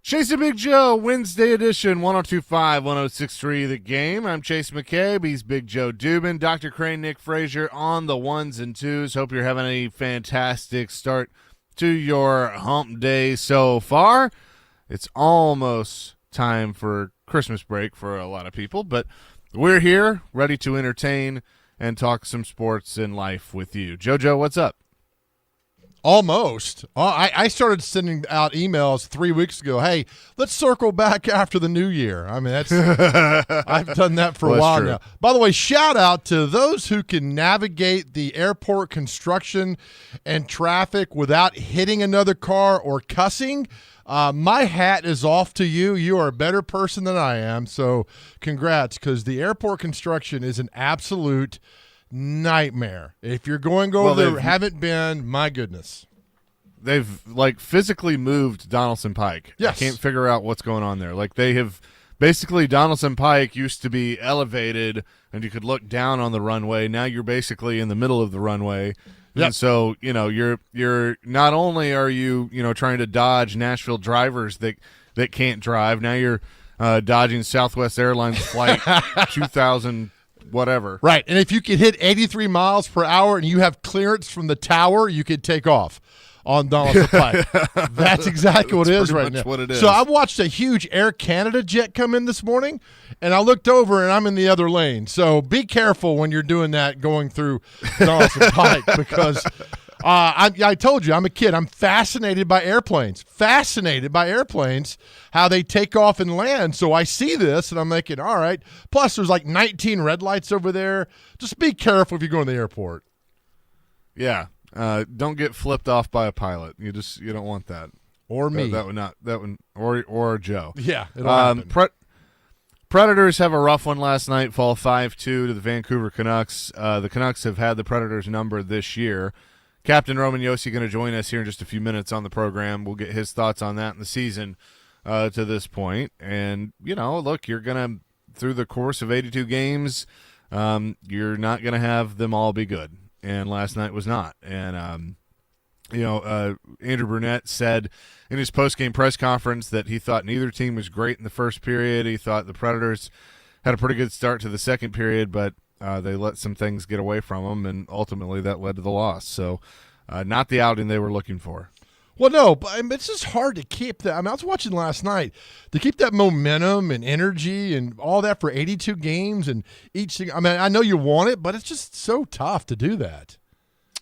Chasing Big Joe, Wednesday edition, 102.5, 106.3 The Game. I'm Chase McCabe. He's Big Joe Dubin. Dr. Crane, Nick Frazier on the ones and twos. Hope you're having a fantastic start to your hump day so far. It's almost time for Christmas break for a lot of people, but we're here, ready to entertain and talk some sports and life with you. JoJo, what's up? Almost. I started sending out emails 3 weeks ago. Hey, let's circle back after the new year. I mean, that's I've done that for a while now. By the way, shout out to those who can navigate the airport construction and traffic without hitting another car or cussing. My hat is off to you. You are a better person than I am. So congrats, because the airport construction is an absolute nightmare. If you're going over there, haven't been, my goodness. They've physically moved Donaldson Pike. Yes. I can't figure out what's going on there. They have basically, Donaldson Pike used to be elevated and you could look down on the runway. Now you're basically in the middle of the runway. Yep. And so, you're not only are you, trying to dodge Nashville drivers that can't drive, now you're dodging Southwest Airlines flight 2000 whatever. Right. And if you could hit 83 miles per hour and you have clearance from the tower, you could take off on Donaldson Pike. That's exactly what it is right now. What it is. So I watched a huge Air Canada jet come in this morning, and I looked over and I'm in the other lane. So be careful when you're doing that going through Donaldson Pike, because I told you, I'm a kid. I'm fascinated by airplanes, how they take off and land. So I see this, and I'm thinking, all right. Plus, there's 19 red lights over there. Just be careful if you go to the airport. Yeah. Don't get flipped off by a pilot. You don't want that. Or me. Or Joe. Yeah. It'll happen. Predators have a rough one last night, fall 5-2 to the Vancouver Canucks. The Canucks have had the Predators number this year. Captain Roman Josi going to join us here in just a few minutes on the program. We'll get his thoughts on that in the season to this point. And, look, you're going to, through the course of 82 games, you're not going to have them all be good. And last night was not. And, Andrew Brunette said in his post-game press conference that he thought neither team was great in the first period. He thought the Predators had a pretty good start to the second period, but they let some things get away from them, and ultimately that led to the loss. So not the outing they were looking for. Well, no, but it's just hard to keep that. I was watching last night, to keep that momentum and energy and all that for 82 games and each thing. I know you want it, but it's just so tough to do that.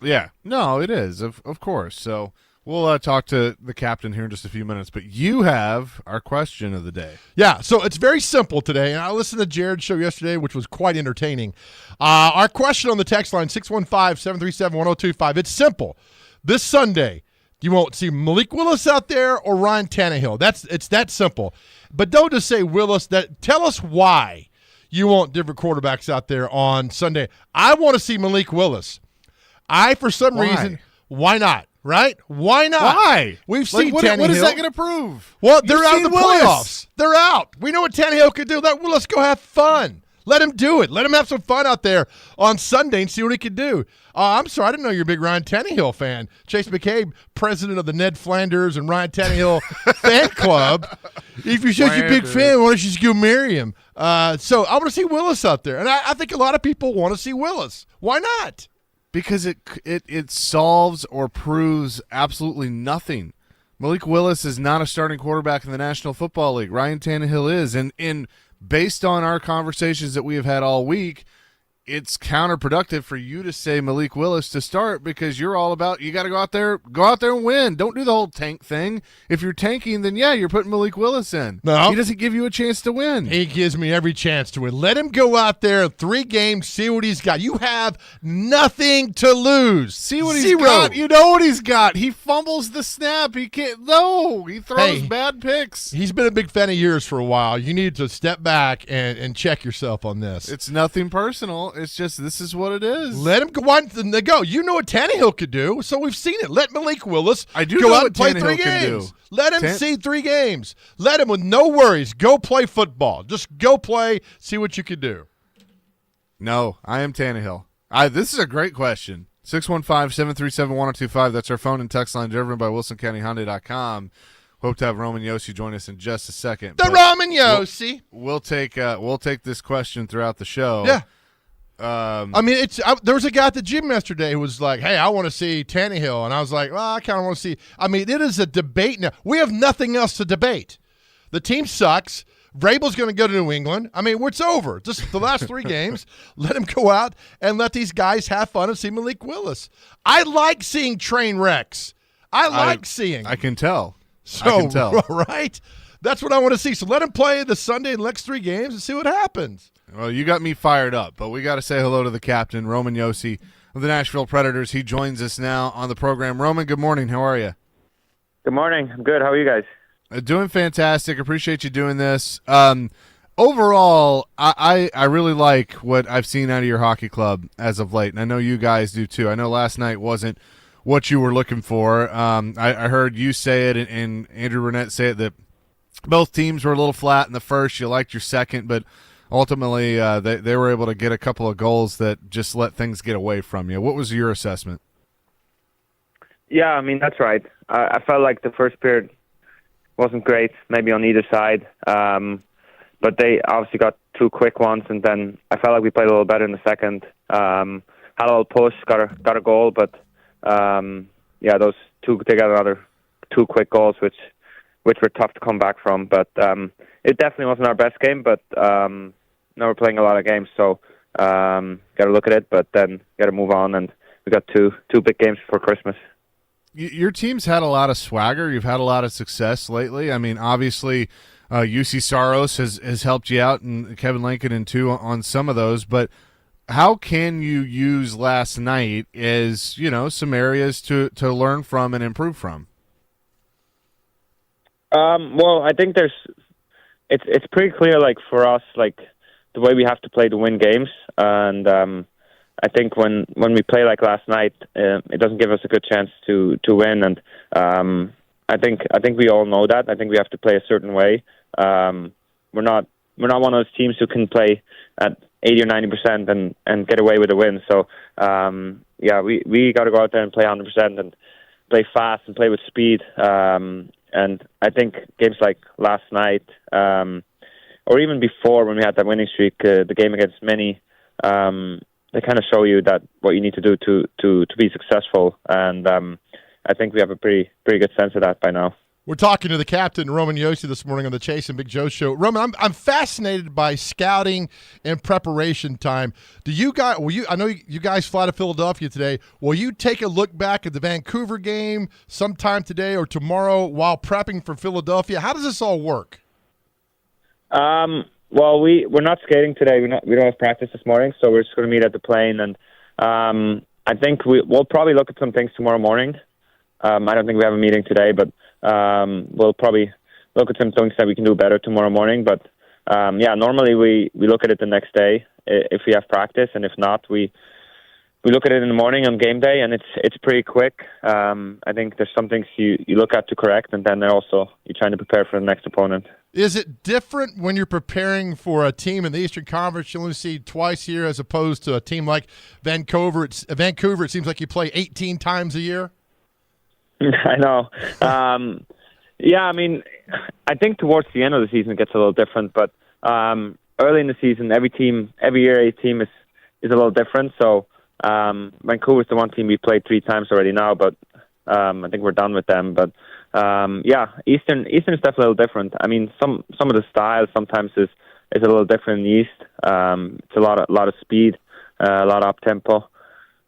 Yeah, no, it is, of course. So we'll talk to the captain here in just a few minutes, but you have our question of the day. Yeah, so it's very simple today, and I listened to Jared's show yesterday, which was quite entertaining. Our question on the text line, 615-737-1025, it's simple. This Sunday, you won't see Malik Willis out there or Ryan Tannehill. It's that simple. But don't just say Willis. Tell us why you want different quarterbacks out there on Sunday. I want to see Malik Willis. For some reason, why not? Right? Why not? Why? We've seen Tannehill. What is that going to prove? Well, they're out of the playoffs. They're out. We know what Tannehill could do. Let's go have fun. Let him do it. Let him have some fun out there on Sunday and see what he can do. I'm sorry, I didn't know you're a big Ryan Tannehill fan. Chase McCabe, president of the Ned Flanders and Ryan Tannehill fan club. If you're such a big fan, why don't you just go marry him? So I want to see Willis out there. And I think a lot of people want to see Willis. Why not? Because it solves or proves absolutely nothing. Malik Willis is not a starting quarterback in the National Football League. Ryan Tannehill is. And based on our conversations that we have had all week, it's counterproductive for you to say Malik Willis to start, because you're all about, you got to go out there and win. Don't do the whole tank thing. If you're tanking, then yeah, you're putting Malik Willis in. No. He doesn't give you a chance to win. He gives me every chance to win. Let him go out there, 3 games, see what he's got. You have nothing to lose. See what he's got. You know what he's got. He fumbles the snap. He can't. No, he throws bad picks. He's been a big fan of yours for a while. You need to step back and check yourself on this. It's nothing personal. It's just, this is what it is. Let him go. You know what Tannehill could do, so we've seen it. Let Malik Willis go out out and play Tannehill 3 games. Let him see 3 games. Let him, with no worries, go play football. Just go play, see what you can do. No, I am Tannehill. This is a great question. 615-737-1025. That's our phone and text line, driven by WilsonCountyHyundai.com. Hope to have Roman Yossi join us in just a second. The Roman Yossi. We'll take this question throughout the show. Yeah. I mean, there was a guy at the gym yesterday who was like, hey, I want to see Tannehill. And I was like, well, I kind of want to see. I mean, it is a debate now. We have nothing else to debate. The team sucks. Vrabel's going to go to New England. I mean, it's over. Just the last 3 games. Let him go out and let these guys have fun and see Malik Willis. I like seeing train wrecks. I like seeing. I can tell. So, I can tell. Right? That's what I want to see. So let him play the Sunday and next 3 games and see what happens. Well, you got me fired up, but we got to say hello to the captain, Roman Yossi of the Nashville Predators. He joins us now on the program. Roman, good morning. How are you? Good morning. I'm good. How are you guys? Doing fantastic. Appreciate you doing this. Overall, I really like what I've seen out of your hockey club as of late, and I know you guys do too. I know last night wasn't what you were looking for. I heard you say it and Andrew Burnett say it that both teams were a little flat in the first. You liked your second, but ultimately they were able to get a couple of goals that just let things get away from you. What was your assessment? Yeah, I mean, that's right. I felt like the first period wasn't great, maybe on either side. But they obviously got 2 quick ones, and then I felt like we played a little better in the second. Had a little push, got a goal, but those 2 together, another 2 quick goals, which were tough to come back from. But it definitely wasn't our best game, but now we're playing a lot of games, so got to look at it, but then got to move on, and we got two big games before Christmas. Your team's had a lot of swagger. You've had a lot of success lately. I mean, obviously, UC Saros has helped you out, and Kevin Lincoln too on some of those. But how can you use last night as some areas to learn from and improve from? Well, I think it's pretty clear, like for us, like the way we have to play to win games, and I think when we play like last night, it doesn't give us a good chance to win, and I think we all know that. I think we have to play a certain way. We're not one of those teams who can play at 80 or 90% and get away with a win. So we got to go out there and play 100% and play fast and play with speed. And I think games like last night, or even before when we had that winning streak, the game against Mini, they kind of show you that what you need to do to be successful, and I think we have a pretty good sense of that by now. We're talking to the captain, Roman Yossi, this morning on the Chase and Big Joe show. Roman, I'm fascinated by scouting and preparation time. Do you guys? I know you guys fly to Philadelphia today. Will you take a look back at the Vancouver game sometime today or tomorrow while prepping for Philadelphia? How does this all work? Well, we're not skating today. We don't have practice this morning, so we're just going to meet at the plane. And I think we'll probably look at some things tomorrow morning. I don't think we have a meeting today, but we'll probably look at some things that we can do better tomorrow morning. But normally we look at it the next day if we have practice, and if not, we look at it in the morning on game day, and it's pretty quick. I think there's some things you look at to correct, and then you're trying to prepare for the next opponent. Is it different when you're preparing for a team in the Eastern Conference you only see twice a year as opposed to a team like Vancouver? Vancouver, it seems like you play 18 times a year. I know. I mean, I think towards the end of the season it gets a little different, but early in the season, every year a team is a little different. So Vancouver's the one team we played 3 times already now, but I think we're done with them. But Eastern is definitely a little different. I mean, some of the styles sometimes is a little different in the East. It's a lot of speed, a lot of up tempo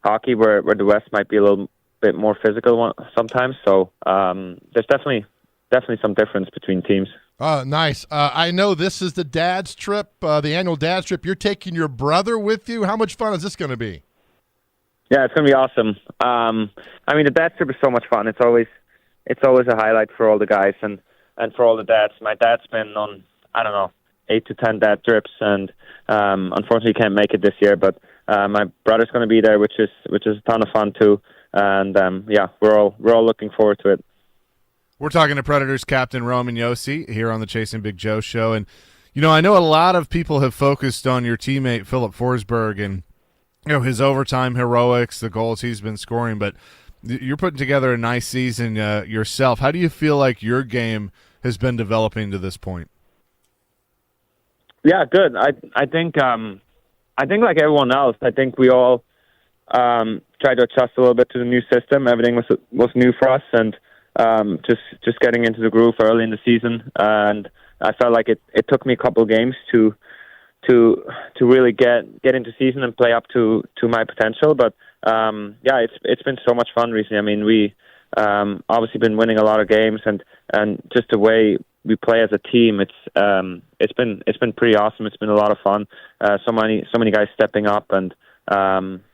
hockey, where the West might be a little bit more physical sometimes. So there's definitely some difference between teams. Nice. I know this is the dad's trip, the annual dad's trip. You're taking your brother with you. How much fun is this going to be? Yeah, it's going to be awesome. I mean, the dad's trip is so much fun. It's always a highlight for all the guys and for all the dads. My dad's been on, 8 to 10 dad trips, and unfortunately can't make it this year. But my brother's going to be there, which is a ton of fun too. And we're all looking forward to it. We're talking to Predators captain Roman Yossi here on the Chasing Big Joe show, and I know a lot of people have focused on your teammate Philip Forsberg and his overtime heroics, the goals he's been scoring, but You're putting together a nice season yourself. How do you feel like your game has been developing to this point? Yeah, good. I think like everyone else, I think we all tried to adjust a little bit to the new system. Everything was new for us, and just getting into the groove early in the season. And I felt like it took me a couple of games to really get into season and play up to my potential. But yeah, it's been so much fun recently. I mean, we obviously been winning a lot of games, and just the way we play as a team, it's been pretty awesome. It's been a lot of fun. So many guys stepping up, and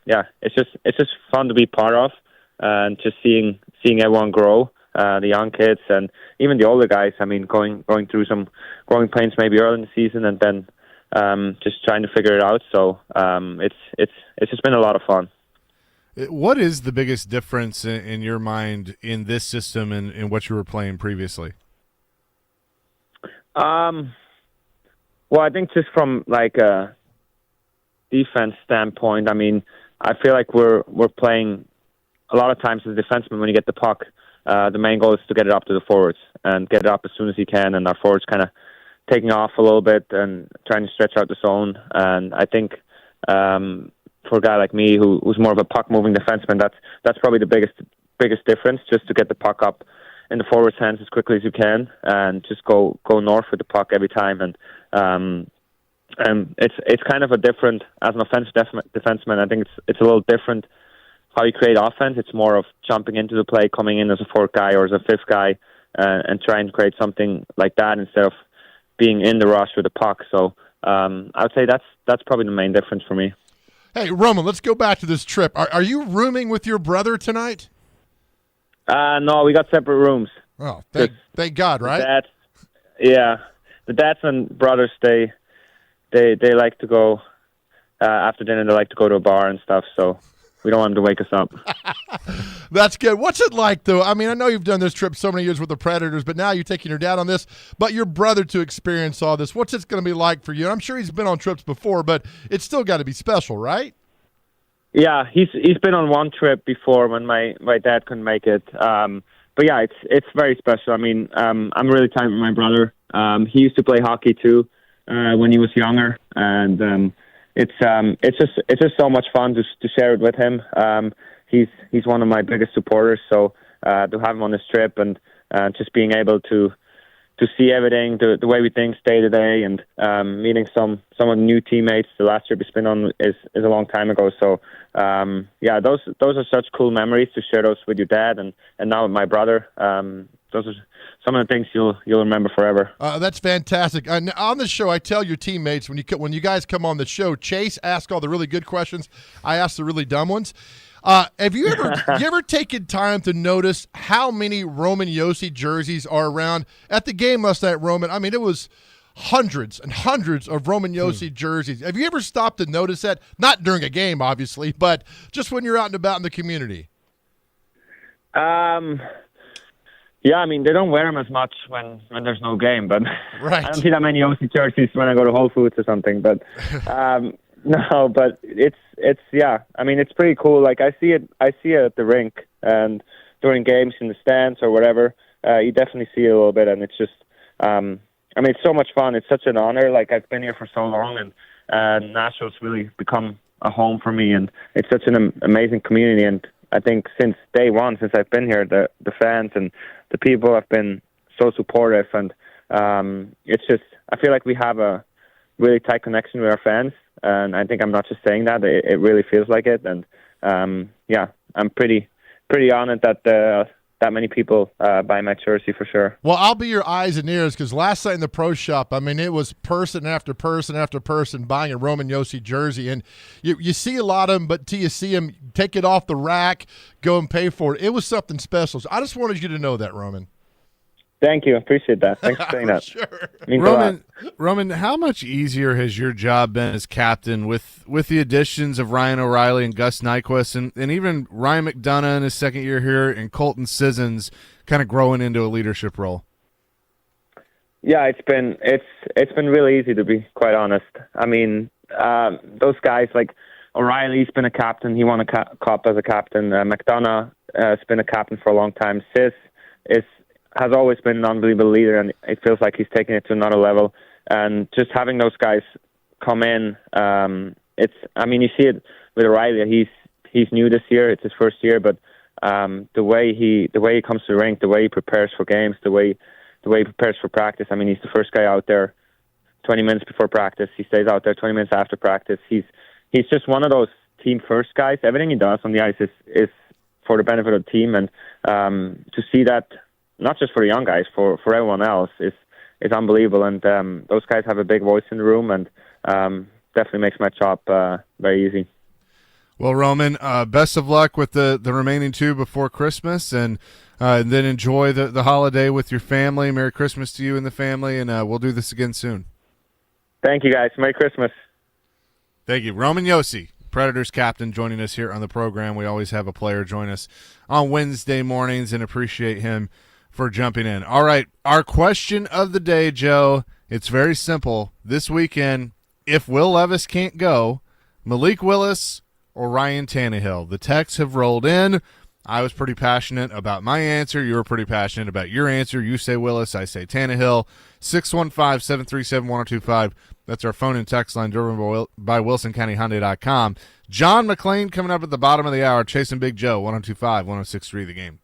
yeah, it's just fun to be part of, and just seeing everyone grow. The young kids and even the older guys. I mean, going through some growing pains maybe early in the season, and then just trying to figure it out. So it's just been a lot of fun. What is the biggest difference in your mind in this system and what you were playing previously? Well, I think just from like a defense standpoint, I mean, I feel like we're playing a lot of times as a defenseman. When you get the puck, the main goal is to get it up to the forwards and get it up as soon as you can, and our forwards kind of taking off a little bit and trying to stretch out the zone. And I think for a guy like me who's more of a puck-moving defenseman, that's probably the biggest difference, just to get the puck up in the forward's hands as quickly as you can and just go north with the puck every time. And it's kind of a different, as an offensive defenseman, I think it's a little different how you create offense. It's more of jumping into the play, coming in as a fourth guy or as a fifth guy, and trying to create something like that instead of being in the rush with the puck. So I would say that's probably the main difference for me. Hey, Roman, let's go back to this trip. Are you rooming with your brother tonight? No, we got separate rooms. Oh, thank God, right? The dads and brothers, they like to go after dinner. They like to go to a bar and stuff. So we don't want them to wake us up. That's good. What's it like, though? I mean, I know you've done this trip so many years with the Predators, but now you're taking your dad on this, but your brother to experience all this. What's it going to be like for you? I'm sure he's been on trips before, but it's still got to be special, right? Yeah, he's been on one trip before when my dad couldn't make it. But yeah, it's very special. I mean, I'm really tight with my brother. He used to play hockey too when he was younger, and it's just so much fun to share it with him. He's one of my biggest supporters, so to have him on this trip and just being able to see everything, the way we think day to day, and meeting some of the new teammates. The last trip he's been on is a long time ago. So yeah, those are such cool memories to share those with your dad, and now with my brother. Those are some of the things you'll remember forever. That's fantastic. On the show, I tell your teammates when you guys come on the show, Chase asks all the really good questions. I ask the really dumb ones. Have you ever taken time to notice how many Roman Josi jerseys are around at the game last night, Roman? I mean, it was hundreds and hundreds of Roman Josi jerseys. Have you ever stopped to notice that? Not during a game, obviously, but just when you're out and about in the community. Yeah, I mean, they don't wear them as much when there's no game, but right. I don't see that many Josi jerseys when I go to Whole Foods or something, but no, but it's yeah. I mean, it's pretty cool. Like I see it at the rink and during games in the stands or whatever. You definitely see it a little bit, and it's just. I mean, it's so much fun. It's such an honor. Like I've been here for so long, and Nashville's really become a home for me, and it's such an amazing community. And I think since day one, since I've been here, the fans and the people have been so supportive, and it's just I feel like we have a really tight connection with our fans. And I think I'm not just saying that; it really feels like it. And yeah, I'm pretty honored that that many people buy my jersey for sure. Well, I'll be your eyes and ears because last night in the pro shop, I mean, it was person after person after person buying a Roman Josi jersey, and you see a lot of them, but till you see them, take it off the rack, go and pay for it. It was something special. So I just wanted you to know that, Roman. Thank you. I appreciate that. Thanks for saying that. Sure. Roman, how much easier has your job been as captain with the additions of Ryan O'Reilly and Gus Nyquist and even Ryan McDonough in his second year here and Colton Sissons kind of growing into a leadership role? Yeah, it's been really easy, to be quite honest. I mean, those guys, like O'Reilly's been a captain. He won a cup as a captain. McDonough has been a captain for a long time. Sis has always been an unbelievable leader, and it feels like he's taking it to another level. And just having those guys come in, you see it with O'Reilly. He's new this year. It's his first year, but the way he comes to the rink, the way he prepares for games, the way he prepares for practice. I mean, he's the first guy out there 20 minutes before practice. He stays out there 20 minutes after practice. He's just one of those team first guys. Everything he does on the ice is for the benefit of the team, and to see that, not just for the young guys, for everyone else, is unbelievable. And those guys have a big voice in the room, and definitely makes my job very easy. Well, Roman, best of luck with the remaining 2 before Christmas, and then enjoy the holiday with your family. Merry Christmas to you and the family, and we'll do this again soon. Thank you, guys. Merry Christmas. Thank you. Roman Josi, Predators captain, joining us here on the program. We always have a player join us on Wednesday mornings, and appreciate him for jumping in. All right, our question of the day, Joe, it's very simple. This weekend, if Will Levis can't go, Malik Willis or Ryan Tannehill? The texts have rolled in. I was pretty passionate about my answer. You were pretty passionate about your answer. You say Willis, I say Tannehill. 615-737-1025. That's our phone and text line, driven by WilsonCountyHyundai.com. John McClain coming up at the bottom of the hour, chasing Big Joe, 102.5, 106.3 The Game.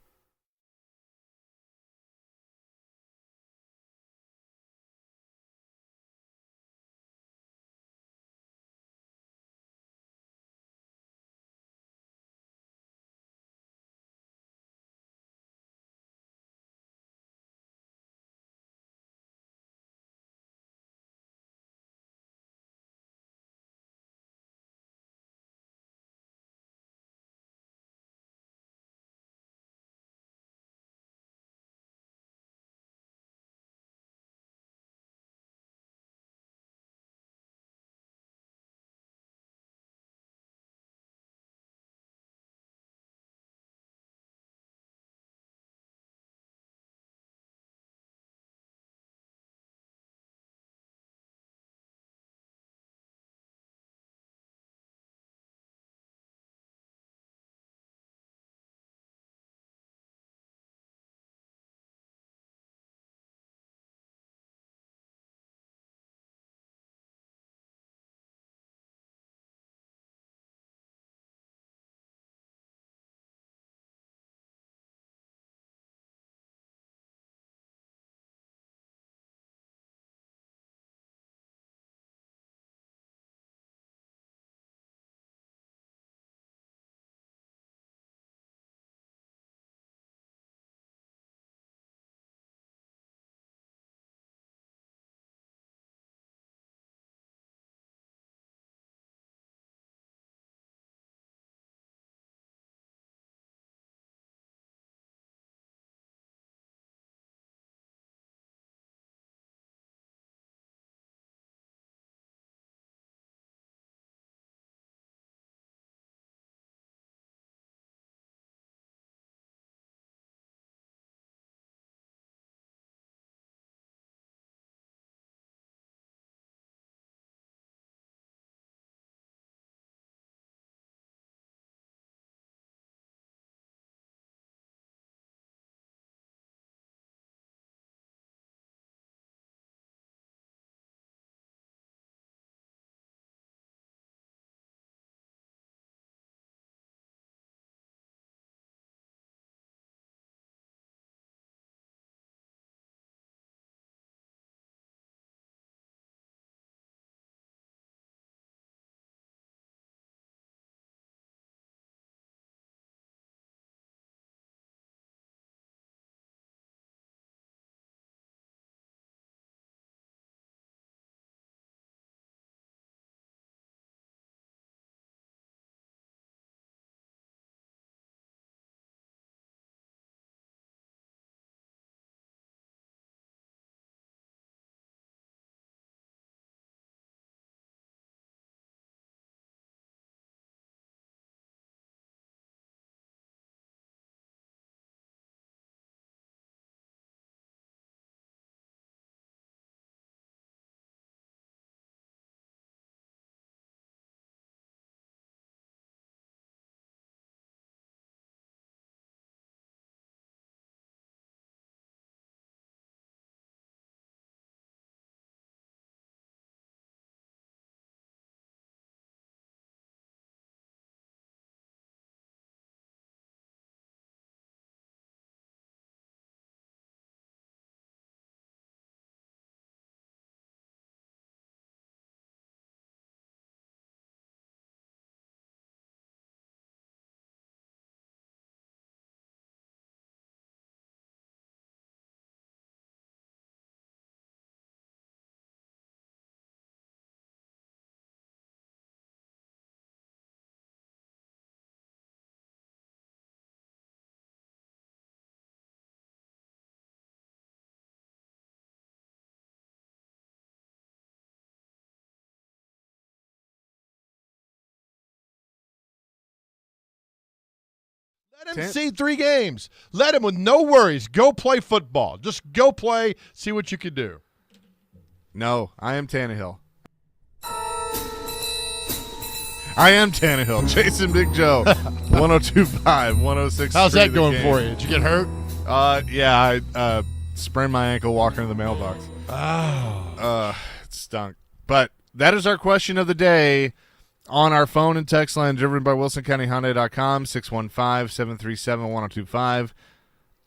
Let him see 3 games. Let him with no worries. Go play football. Just go play, see what you can do. No, I am Tannehill. I am Tannehill. Jason Big Joe. 102.5, 106. How's that going for you? Did you get hurt? Yeah, I sprained my ankle walking to the mailbox. Oh. It stunk. But that is our question of the day on our phone and text line driven by WilsonCountyHyundai.com, 615-737-1025.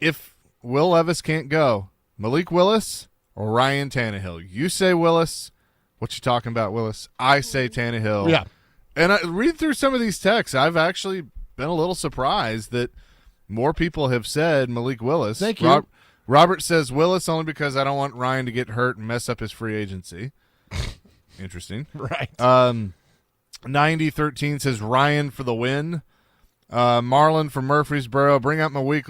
If Will Levis can't go, Malik Willis or Ryan Tannehill? You say Willis. What you talking about, Willis? I say Tannehill. Yeah. And I read through some of these texts. I've actually been a little surprised that more people have said Malik Willis. Thank you. Robert says Willis only because I don't want Ryan to get hurt and mess up his free agency. Interesting. Right. 9013 says Ryan for the win. Marlon from Murfreesboro, bring out Malik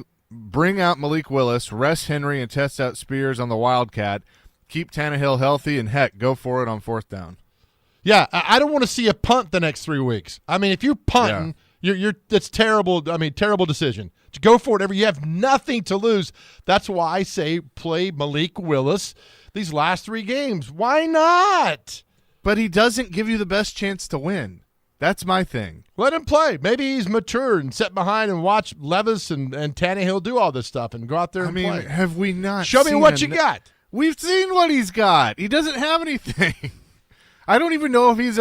Willis, rest Henry, and test out Spears on the Wildcat. Keep Tannehill healthy, and heck, go for it on 4th down. Yeah, I don't want to see a punt the next 3 weeks. I mean, if you're punting, you're that's terrible. I mean, terrible decision. To go for it. You have nothing to lose. That's why I say play Malik Willis these last 3 games. Why not? But he doesn't give you the best chance to win. That's my thing. Let him play. Maybe he's mature and sit behind and watch Levis and Tannehill do all this stuff and go out there and play. Have we not Show me what you got. We've seen what he's got. He doesn't have anything. I don't even know if he's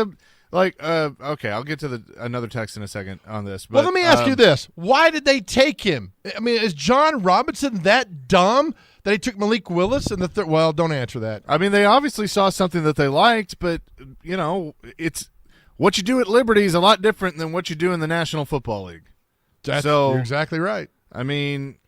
okay, I'll get to another text in a second on this. But, well, let me ask you this. Why did they take him? I mean, is John Robinson that dumb that he took Malik Willis in the third? Well, don't answer that. I mean, they obviously saw something that they liked, but, it's what you do at Liberty is a lot different than what you do in the National Football League. You're exactly right. I mean,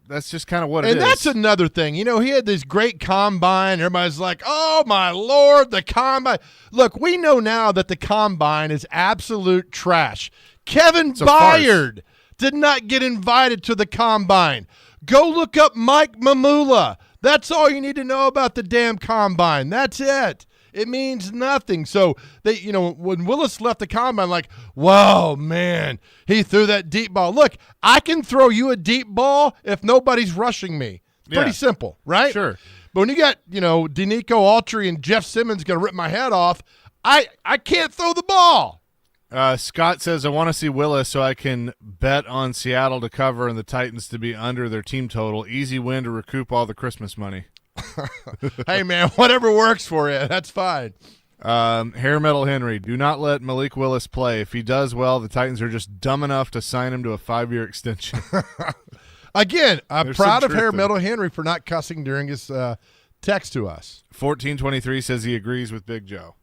that's just kind of what it is. And that's another thing. He had this great combine. Everybody's like, oh, my Lord, the combine. Look, we know now that the combine is absolute trash. Kevin Byard did not get invited to the combine. Go look up Mike Mamula. That's all you need to know about the damn combine. That's it. It means nothing. So they, when Willis left the combine, like, whoa, man, he threw that deep ball. Look, I can throw you a deep ball if nobody's rushing me. Pretty simple, right? Sure. But when you got, Denico Autry and Jeff Simmons going to rip my head off, I can't throw the ball. Scott says, I want to see Willis so I can bet on Seattle to cover and the Titans to be under their team total. Easy win to recoup all the Christmas money. Hey, man, whatever works for you, that's fine. Hair Metal Henry, do not let Malik Willis play. If he does well, the Titans are just dumb enough to sign him to a 5-year extension. Again, I'm proud of Hair Metal Henry for not cussing during his text to us. 1423 says he agrees with Big Joe.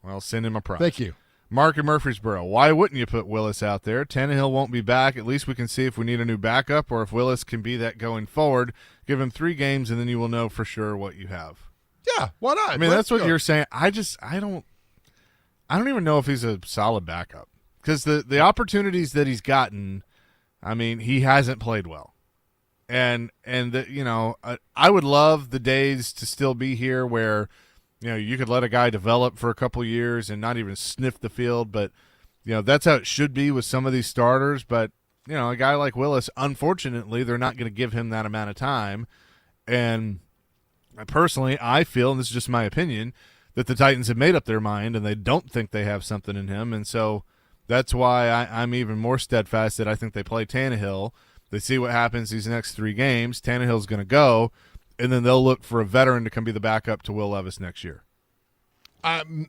Well, send him a prize. Thank you. Mark in Murfreesboro, why wouldn't you put Willis out there? Tannehill won't be back. At least we can see if we need a new backup or if Willis can be that going forward. Give him 3 games, and then you will know for sure what you have. Yeah, why not? I mean, that's what you're saying. I don't even know if he's a solid backup because the opportunities that he's gotten, I mean, he hasn't played well. And I would love the days to still be here where – you could let a guy develop for a couple years and not even sniff the field, but that's how it should be with some of these starters. But a guy like Willis, unfortunately, they're not going to give him that amount of time. And personally, I feel, and this is just my opinion, that the Titans have made up their mind and they don't think they have something in him. And so that's why I'm even more steadfast that I think they play Tannehill. They see what happens these next 3 games. Tannehill's going to go. And then they'll look for a veteran to come be the backup to Will Levis next year.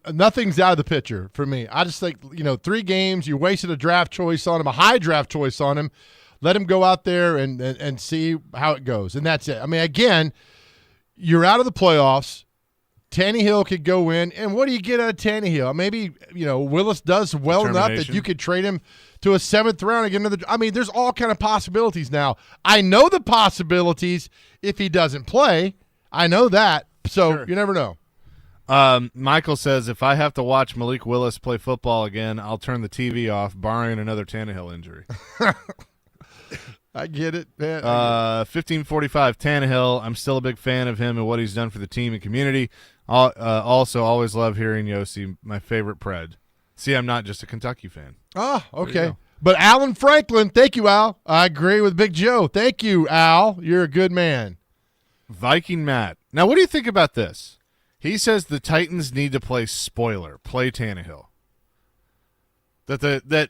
Nothing's out of the picture for me. I just think, 3 games, you wasted a draft choice on him, a high draft choice on him. Let him go out there and see how it goes. And that's it. I mean, again, you're out of the playoffs. Tannehill could go in. And what do you get out of Tannehill? Maybe, Willis does well enough that you could trade him to a 7th round and get another. I mean, there's all kind of possibilities now. I know the possibilities if he doesn't play. I know that. So Sure. You never know. Michael says, if I have to watch Malik Willis play football again, I'll turn the TV off, barring another Tannehill injury. I get it, man. 1545, Tannehill. I'm still a big fan of him and what he's done for the team and community. Also, always love hearing Yossi, my favorite Pred. See, I'm not just a Kentucky fan. Oh, okay. But Alan Franklin, thank you, Al. I agree with Big Joe. Thank you, Al. You're a good man. Viking Matt. Now, what do you think about this? He says the Titans need to play spoiler, play Tannehill. That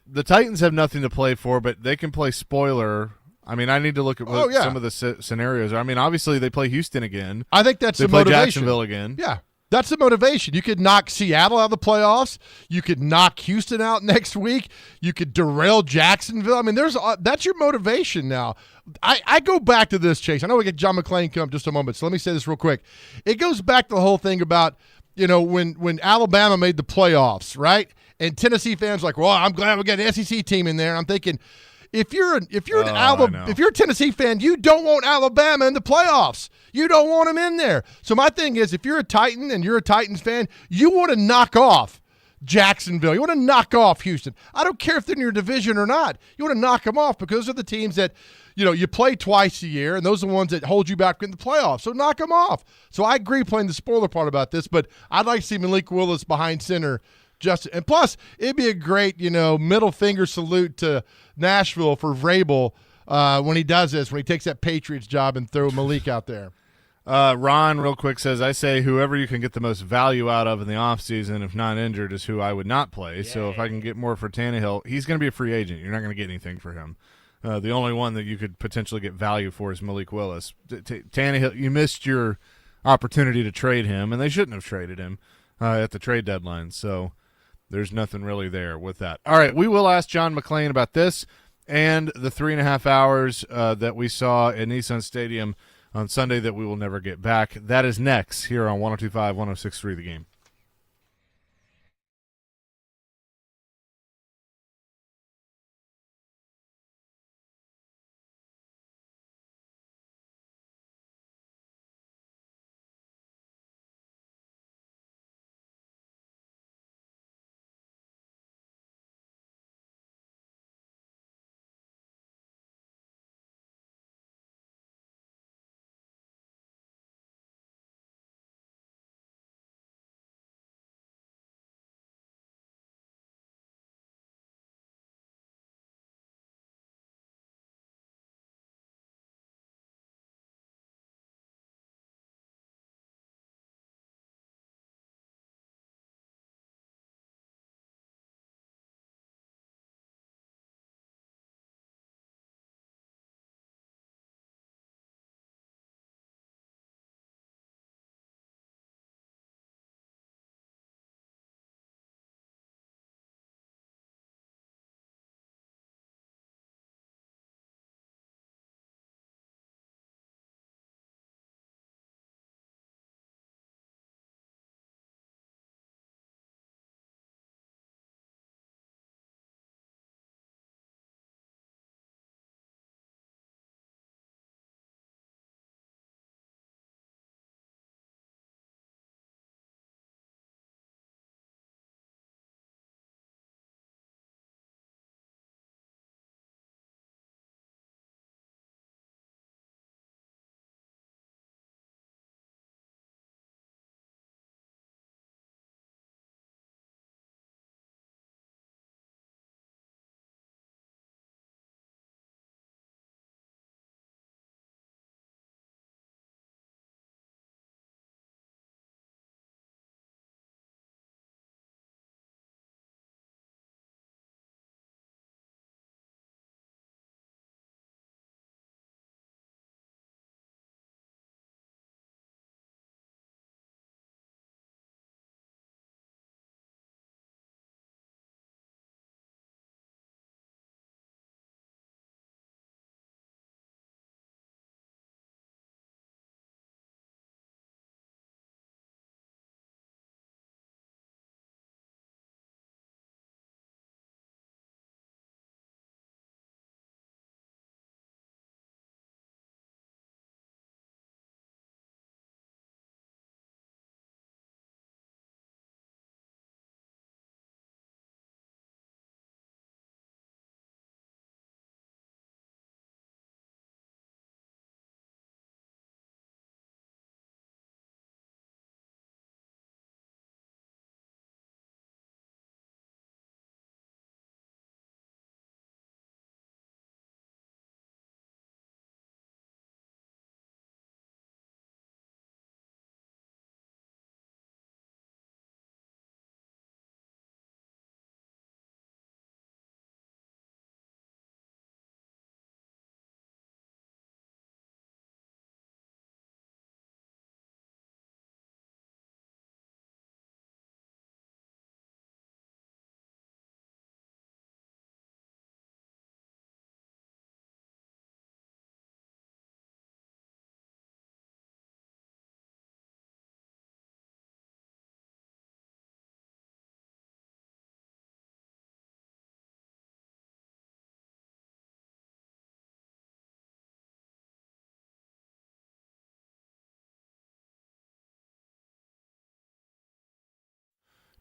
the Titans have nothing to play for, but they can play spoiler. I mean, I need to look at what some of the scenarios are. I mean, obviously they play Houston again. I think that's they the play motivation. Jacksonville again. Yeah, that's the motivation. You could knock Seattle out of the playoffs. You could knock Houston out next week. You could derail Jacksonville. I mean, that's your motivation now. I go back to this, Chase. I know we get John McClain come up just a moment, so let me say this real quick. It goes back to the whole thing about, when Alabama made the playoffs, right? And Tennessee fans are like, well, I'm glad we got an SEC team in there. And I'm thinking, if you're a Tennessee fan, you don't want Alabama in the playoffs. You don't want them in there. So my thing is, if you're a Titan and you're a Titans fan, you want to knock off Jacksonville. You want to knock off Houston. I don't care if they're in your division or not. You want to knock them off because those are the teams that, you play twice a year, and those are the ones that hold you back in the playoffs. So knock them off. So I agree playing the spoiler part about this, but I'd like to see Malik Willis behind center. And plus, it'd be a great, middle finger salute to Nashville for Vrabel when he does this, when he takes that Patriots job and throw Malik out there. Ron, real quick, says, I say whoever you can get the most value out of in the offseason, if not injured, is who I would not play. Yay. So if I can get more for Tannehill, he's going to be a free agent. You're not going to get anything for him. The only one that you could potentially get value for is Malik Willis. Tannehill, you missed your opportunity to trade him, and they shouldn't have traded him at the trade deadline. So there's nothing really there with that. All right, we will ask John McClain about this and the 3.5 hours that we saw at Nissan Stadium on Sunday that we will never get back. That is next here on 102.5, 106.3 The Game.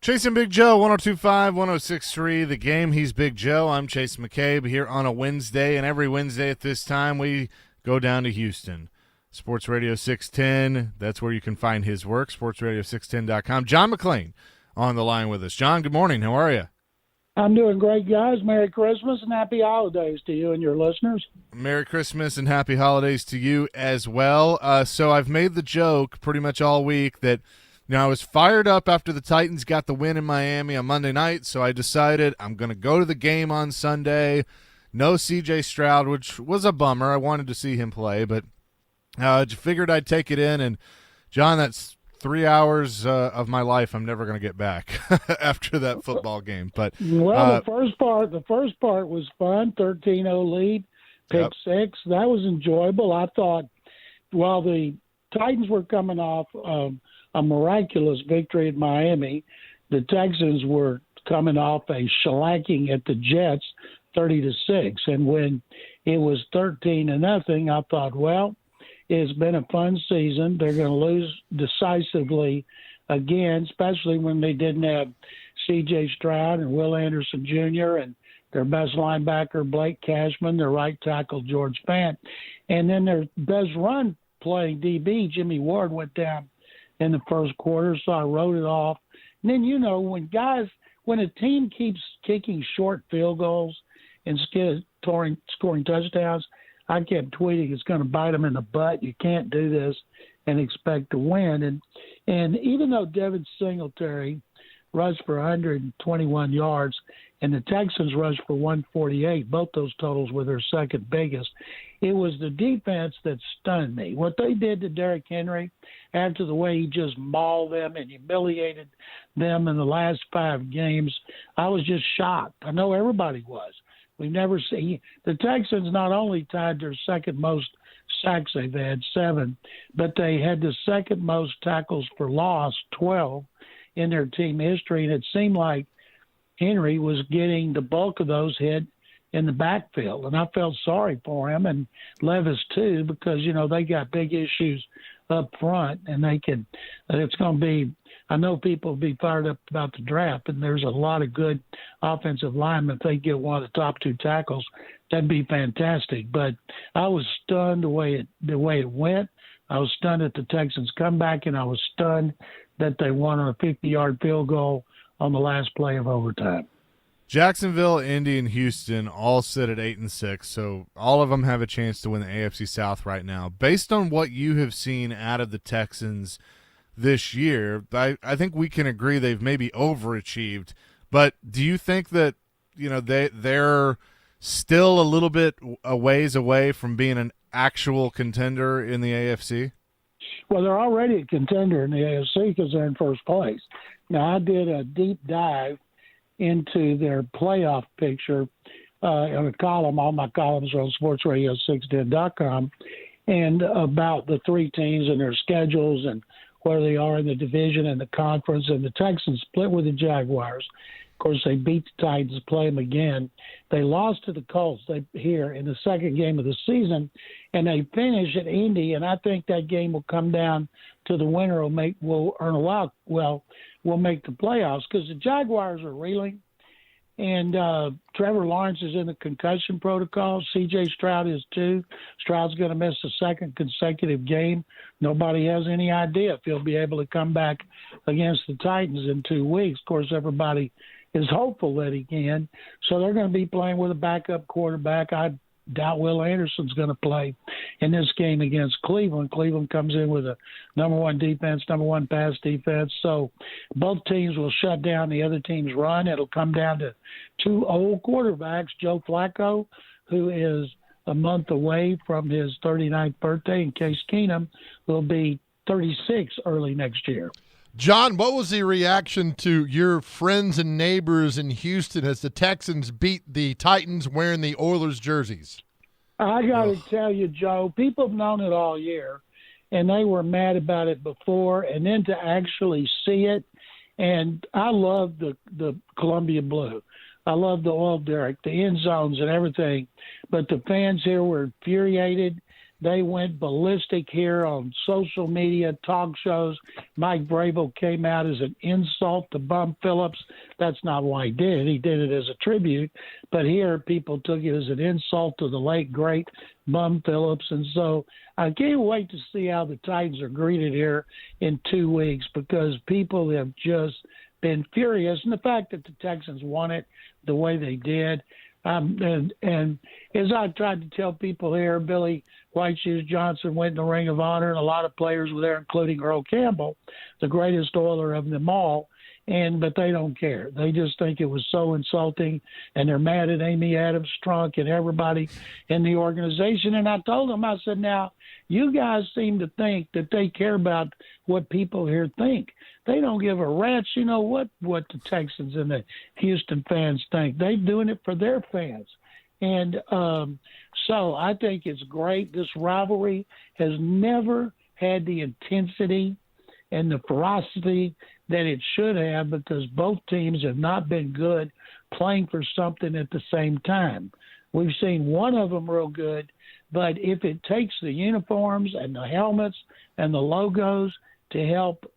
Chasing Big Joe, 1025, 1063, The Game. He's Big Joe. I'm Chase McCabe here on a Wednesday, and every Wednesday at this time we go down to Houston. Sports Radio 610, that's where you can find his work, sportsradio610.com. John McClain on the line with us. John, good morning. How are you? I'm doing great, guys. Merry Christmas and happy holidays to you and your listeners. Merry Christmas and happy holidays to you as well. So I've made the joke pretty much all week that I was fired up after the Titans got the win in Miami on Monday night, so I decided I'm going to go to the game on Sunday. No C.J. Stroud, which was a bummer. I wanted to see him play, but figured I'd take it in. And, John, that's 3 hours of my life I'm never going to get back after that football game. But the first part was fun, 13-0 lead, pick six. That was enjoyable. I thought while the Titans were coming off a miraculous victory at Miami, the Texans were coming off a shellacking at the Jets, 30-6. And when it was 13-0, I thought, well, it's been a fun season. They're going to lose decisively again, especially when they didn't have C.J. Stroud and Will Anderson Jr. and their best linebacker, Blake Cashman, their right tackle, George Fant. And then their best run playing DB, Jimmy Ward, went down in the first quarter, so I wrote it off. And then, when a team keeps kicking short field goals instead of scoring touchdowns, I kept tweeting it's going to bite them in the butt. You can't do this and expect to win. And even though Devin Singletary rushed for 121 yards and the Texans rushed for 148, both those totals were their second biggest, it was the defense that stunned me. What they did to Derrick Henry after the way he just mauled them and humiliated them in the last 5 games, I was just shocked. I know everybody was. We've never seen – the Texans not only tied their second most sacks, they've had 7, but they had the second most tackles for loss, 12, in their team history, and it seemed like Henry was getting the bulk of those hit in the backfield, and I felt sorry for him and Levis too, because they got big issues up front, and it's going to be. I know people will be fired up about the draft, and there's a lot of good offensive linemen. If they get one of the top 2 tackles, that'd be fantastic. But I was stunned the way it went. I was stunned at the Texans' comeback, and I was stunned that they won on a 50-yard field goal on the last play of overtime. Jacksonville, Indy, and Houston all sit at 8-6, so all of them have a chance to win the AFC South right now. Based on what you have seen out of the Texans this year, I think we can agree they've maybe overachieved. But do you think that they're still a little bit a ways away from being an actual contender in the AFC? Well, they're already a contender in the AFC because they're in first place. Now, I did a deep dive into their playoff picture on a column. All my columns are on sportsradio610.com, and about the 3 teams and their schedules and where they are in the division and the conference. And the Texans split with the Jaguars. Of course, they beat the Titans, play them again. They lost to the Colts here in the second game of the season, and they finish at Indy. And I think that game will come down to the winner will earn a lot. Well, will make the playoffs because the Jaguars are reeling, and Trevor Lawrence is in the concussion protocol. C.J. Stroud is too. Stroud's going to miss the second consecutive game. Nobody has any idea if he'll be able to come back against the Titans in 2 weeks. Of course, everybody is hopeful that he can. So they're going to be playing with a backup quarterback. I doubt Will Anderson's going to play in this game against Cleveland. Cleveland comes in with a number 1 defense, number 1 pass defense. So both teams will shut down the other team's run. It'll come down to 2 old quarterbacks, Joe Flacco, who is a month away from his 39th birthday, and Case Keenum will be 36 early next year. John, what was the reaction to your friends and neighbors in Houston as the Texans beat the Titans wearing the Oilers jerseys? I got to tell you, Joe, people have known it all year, and they were mad about it before, and then to actually see it. And I love the Columbia Blue. I love the oil derrick, the end zones and everything. But the fans here were infuriated. They went ballistic here on social media, talk shows. Mike Vrabel came out as an insult to Bum Phillips. That's not why he did it. He did it as a tribute. But here, people took it as an insult to the late, great Bum Phillips. And so I can't wait to see how the Titans are greeted here in 2 weeks, because people have just been furious. And the fact that the Texans won it the way they did, and as I tried to tell people here, Billy White Shoes Johnson went in the Ring of Honor, and a lot of players were there, including Earl Campbell, the greatest Oiler of them all. But they don't care. They just think it was so insulting, and they're mad at Amy Adams Strunk and everybody in the organization. And I told them, I said, now, you guys seem to think that they care about what people here think. They don't give a rat's, what the Texans and the Houston fans think. They're doing it for their fans. And so I think it's great. This rivalry has never had the intensity and the ferocity that it should have, because both teams have not been good playing for something at the same time. We've seen one of them real good, but if it takes the uniforms and the helmets and the logos to help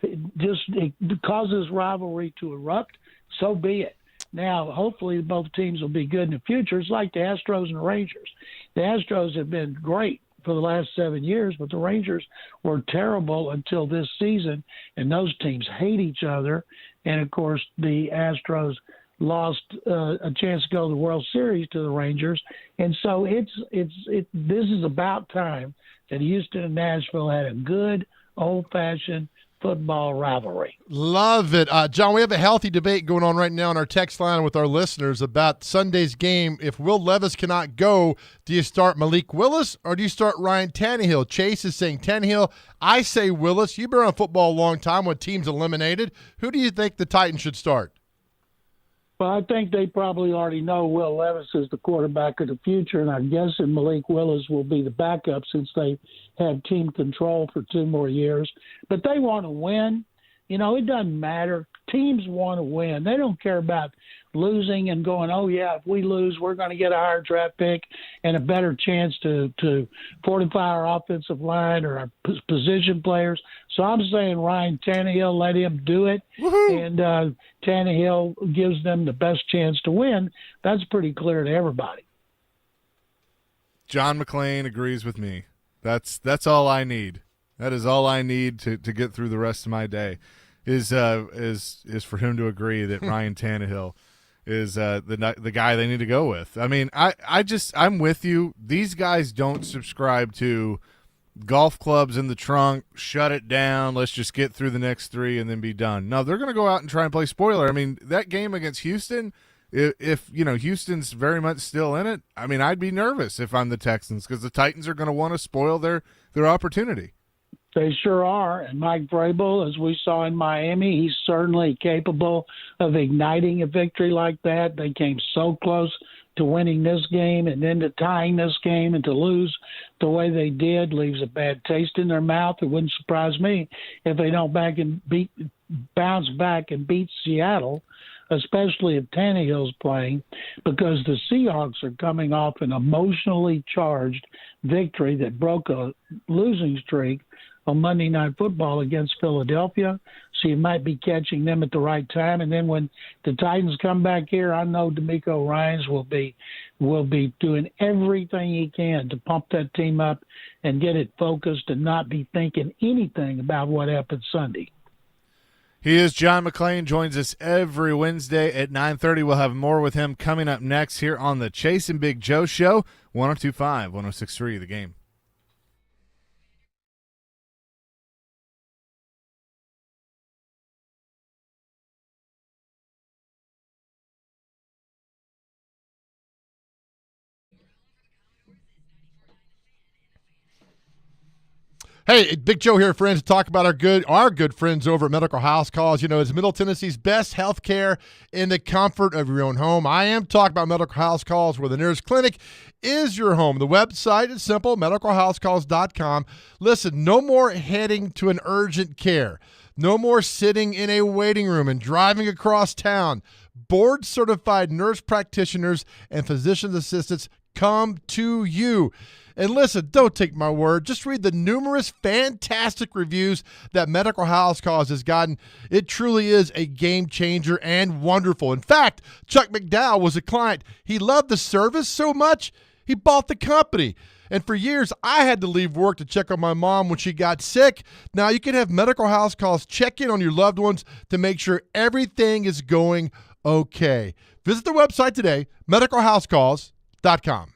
it causes rivalry to erupt, so be it. Now, hopefully both teams will be good in the future. It's like the Astros and the Rangers. The Astros have been great for the last 7 years, but the Rangers were terrible until this season, and those teams hate each other. And, of course, the Astros lost a chance to go to the World Series to the Rangers. And so this is about time that Houston and Nashville had a good, old-fashioned football rivalry. Love it. John, we have a healthy debate going on right now on our text line with our listeners about Sunday's game. If Will Levis cannot go, do you start Malik Willis or do you start Ryan Tannehill? Chase is saying Tannehill. I say Willis. You've been around football a long time when teams eliminated. Who do you think the Titans should start? Well, I think they probably already know Will Levis is the quarterback of the future, and I'm guessing Malik Willis will be the backup since they have team control for 2 more years. But they want to win. It doesn't matter. Teams want to win. They don't care about losing and going, oh, yeah, if we lose, we're going to get a higher draft pick and a better chance to fortify our offensive line or our position players. So I'm saying Ryan Tannehill, let him do it. Woo-hoo. And Tannehill gives them the best chance to win. That's pretty clear to everybody. John McClain agrees with me. That's all I need. That is all I need to get through the rest of my day is for him to agree that Ryan Tannehill is the guy they need to go with. I mean, I'm with you. These guys don't subscribe to golf clubs in the trunk, shut it down, let's just get through the next 3 and then be done. No, they're going to go out and try and play spoiler. I mean, that game against Houston, if Houston's very much still in it, I mean, I'd be nervous if I'm the Texans because the Titans are going to want to spoil their opportunity. They sure are. And Mike Vrabel, as we saw in Miami, he's certainly capable of igniting a victory like that. They came so close to winning this game and then to tying this game, and to lose the way they did leaves a bad taste in their mouth. It wouldn't surprise me if they don't bounce back and beat Seattle, especially if Tannehill's playing, because the Seahawks are coming off an emotionally charged victory that broke a losing streak on Monday Night Football against Philadelphia. So you might be catching them at the right time. And then when the Titans come back here, I know DeMeco Ryans will be doing everything he can to pump that team up and get it focused and not be thinking anything about what happened Sunday. He is John McClain, joins us every Wednesday at 9:30. We'll have more with him coming up next here on the Chase and Big Joe Show, 102.5, 106.3 The Game. Hey, Big Joe here, friends, to talk about our good friends over at Medical House Calls. It's Middle Tennessee's best health care in the comfort of your own home. I am talking about Medical House Calls, where the nearest clinic is your home. The website is simple, medicalhousecalls.com. Listen, no more heading to an urgent care. No more sitting in a waiting room and driving across town. Board-certified nurse practitioners and physician assistants come to you. And listen, don't take my word. Just read the numerous fantastic reviews that Medical House Calls has gotten. It truly is a game changer and wonderful. In fact, Chuck McDowell was a client. He loved the service so much, he bought the company. And for years, I had to leave work to check on my mom when she got sick. Now you can have Medical House Calls check in on your loved ones to make sure everything is going okay. Visit the website today, medicalhousecalls.com.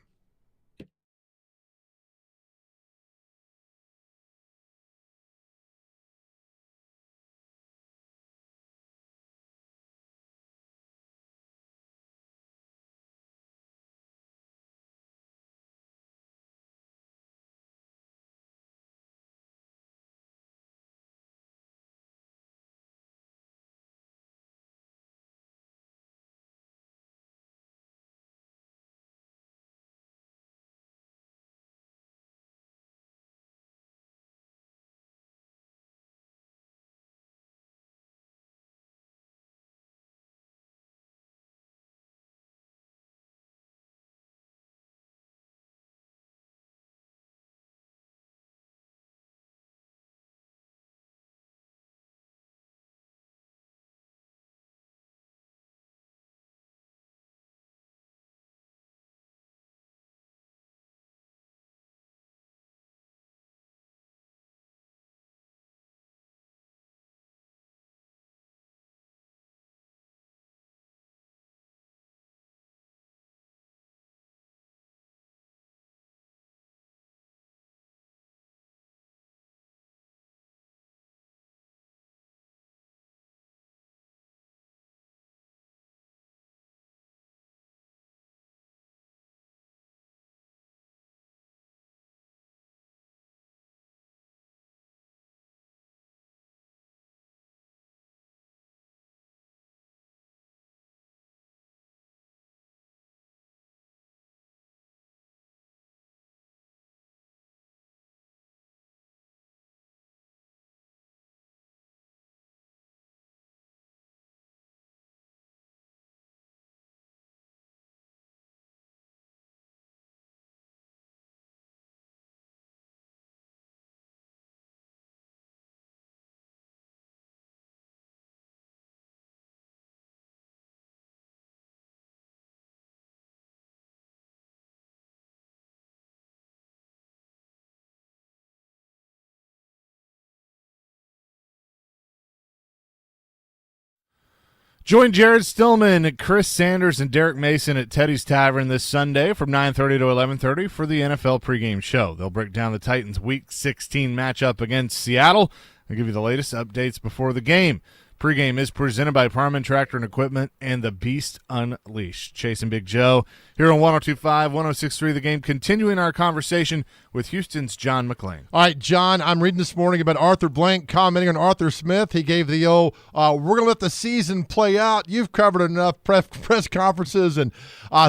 Join Jared Stillman, Chris Sanders, and Derek Mason at Teddy's Tavern this Sunday from 9:30 to 11:30 for the NFL pregame show. They'll break down the Titans' Week 16 matchup against Seattle and give you the latest updates before the game. Pregame is presented by Parman Tractor and Equipment and the Beast Unleashed. Chase and Big Joe here on 102.5, 106.3 The Game, continuing our conversation with Houston's John McClain. All right, John, I'm reading this morning about Arthur Blank commenting on Arthur Smith. He gave the we're going to let the season play out. You've covered enough press conferences and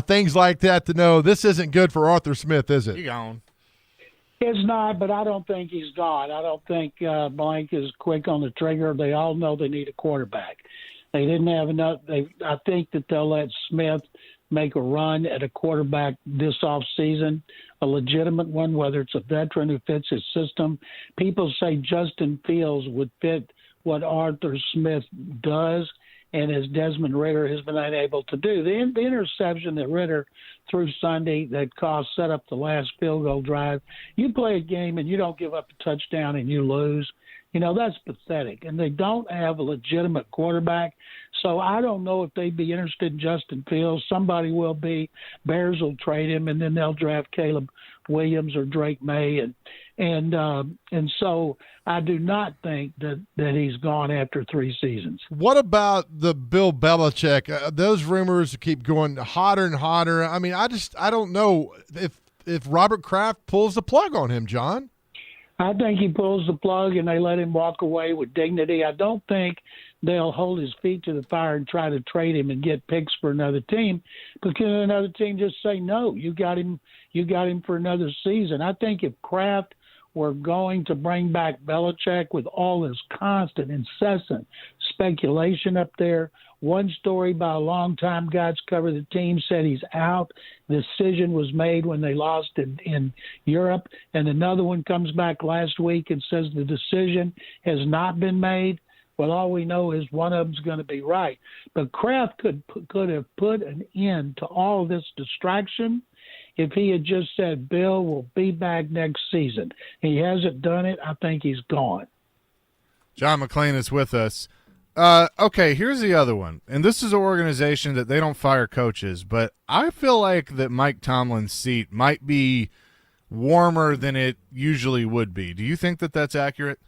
things like that to know this isn't good for Arthur Smith, is it? He gone. It's not, but I don't think he's gone. I don't think Blank is quick on the trigger. They all know they need a quarterback. They didn't have enough. I think that they'll let Smith make a run at a quarterback this offseason, a legitimate one, whether it's a veteran who fits his system. People say Justin Fields would fit what Arthur Smith does, and as Desmond Ritter has been unable to do. The interception that Ritter threw Sunday that set up the last field goal drive, you play a game and you don't give up a touchdown and you lose. You know, that's pathetic. And they don't have a legitimate quarterback. So I don't know if they'd be interested in Justin Fields. Somebody will be. Bears will trade him, and then they'll draft Caleb Williams or Drake May. And so I do not think that he's gone after 3 seasons. What about the Bill Belichick? Those rumors keep going hotter and hotter. I mean, I don't know if Robert Kraft pulls the plug on him, John. I think he pulls the plug and they let him walk away with dignity. I don't think they'll hold his feet to the fire and try to trade him and get picks for another team, because another team just say, no, you got him for another season. I think if Kraft were going to bring back Belichick with all this constant, incessant speculation up there. One story by a longtime guy that's covered the team said he's out. The decision was made when they lost in Europe. And another one comes back last week and says the decision has not been made. Well, all we know is one of them's going to be right. But Kraft could have put an end to all of this distraction if he had just said, Bill will be back next season. He hasn't done it. I think he's gone. John McClain is with us. Okay, here's the other one. And this is an organization that they don't fire coaches, but I feel like that Mike Tomlin's seat might be warmer than it usually would be. Do you think that that's accurate?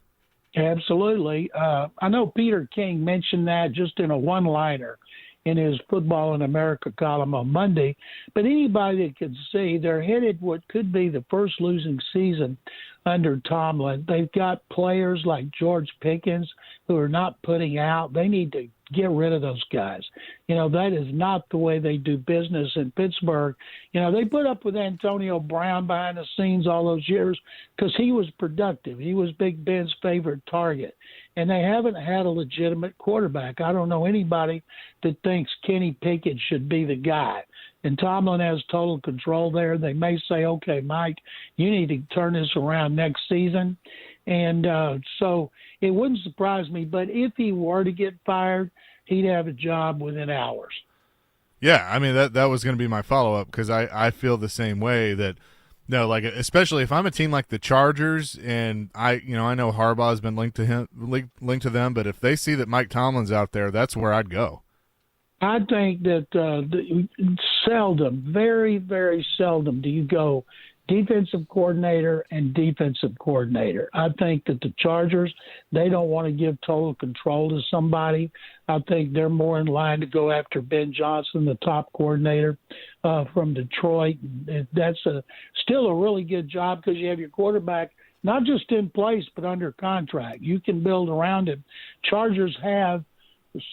Absolutely. I know Peter King mentioned that just in a one-liner in his Football in America column on Monday. But anybody that could see, they're headed what could be the first losing season under Tomlin. They've got players like George Pickens who are not putting out. They need to get rid of those guys. You know, that is not the way they do business in Pittsburgh. You know, they put up with Antonio Brown behind the scenes all those years because he was productive. He was Big Ben's favorite target. And they haven't had a legitimate quarterback. I don't know anybody that thinks Kenny Pickett should be the guy. And Tomlin has total control there. They may say, okay, Mike, you need to turn this around next season. And so it wouldn't surprise me. But if he were to get fired, he'd have a job within hours. Yeah, I mean, that was going to be my follow-up because I feel the same way that, no, like especially if I'm a team like the Chargers and I know Harbaugh has been linked to them, but if they see that Mike Tomlin's out there, that's where I'd go. I think that seldom, very, very seldom do you go defensive coordinator and defensive coordinator. I think that the Chargers, they don't want to give total control to somebody. I think they're more in line to go after Ben Johnson, the top coordinator from Detroit. That's still a really good job because you have your quarterback not just in place but under contract. You can build around him. Chargers have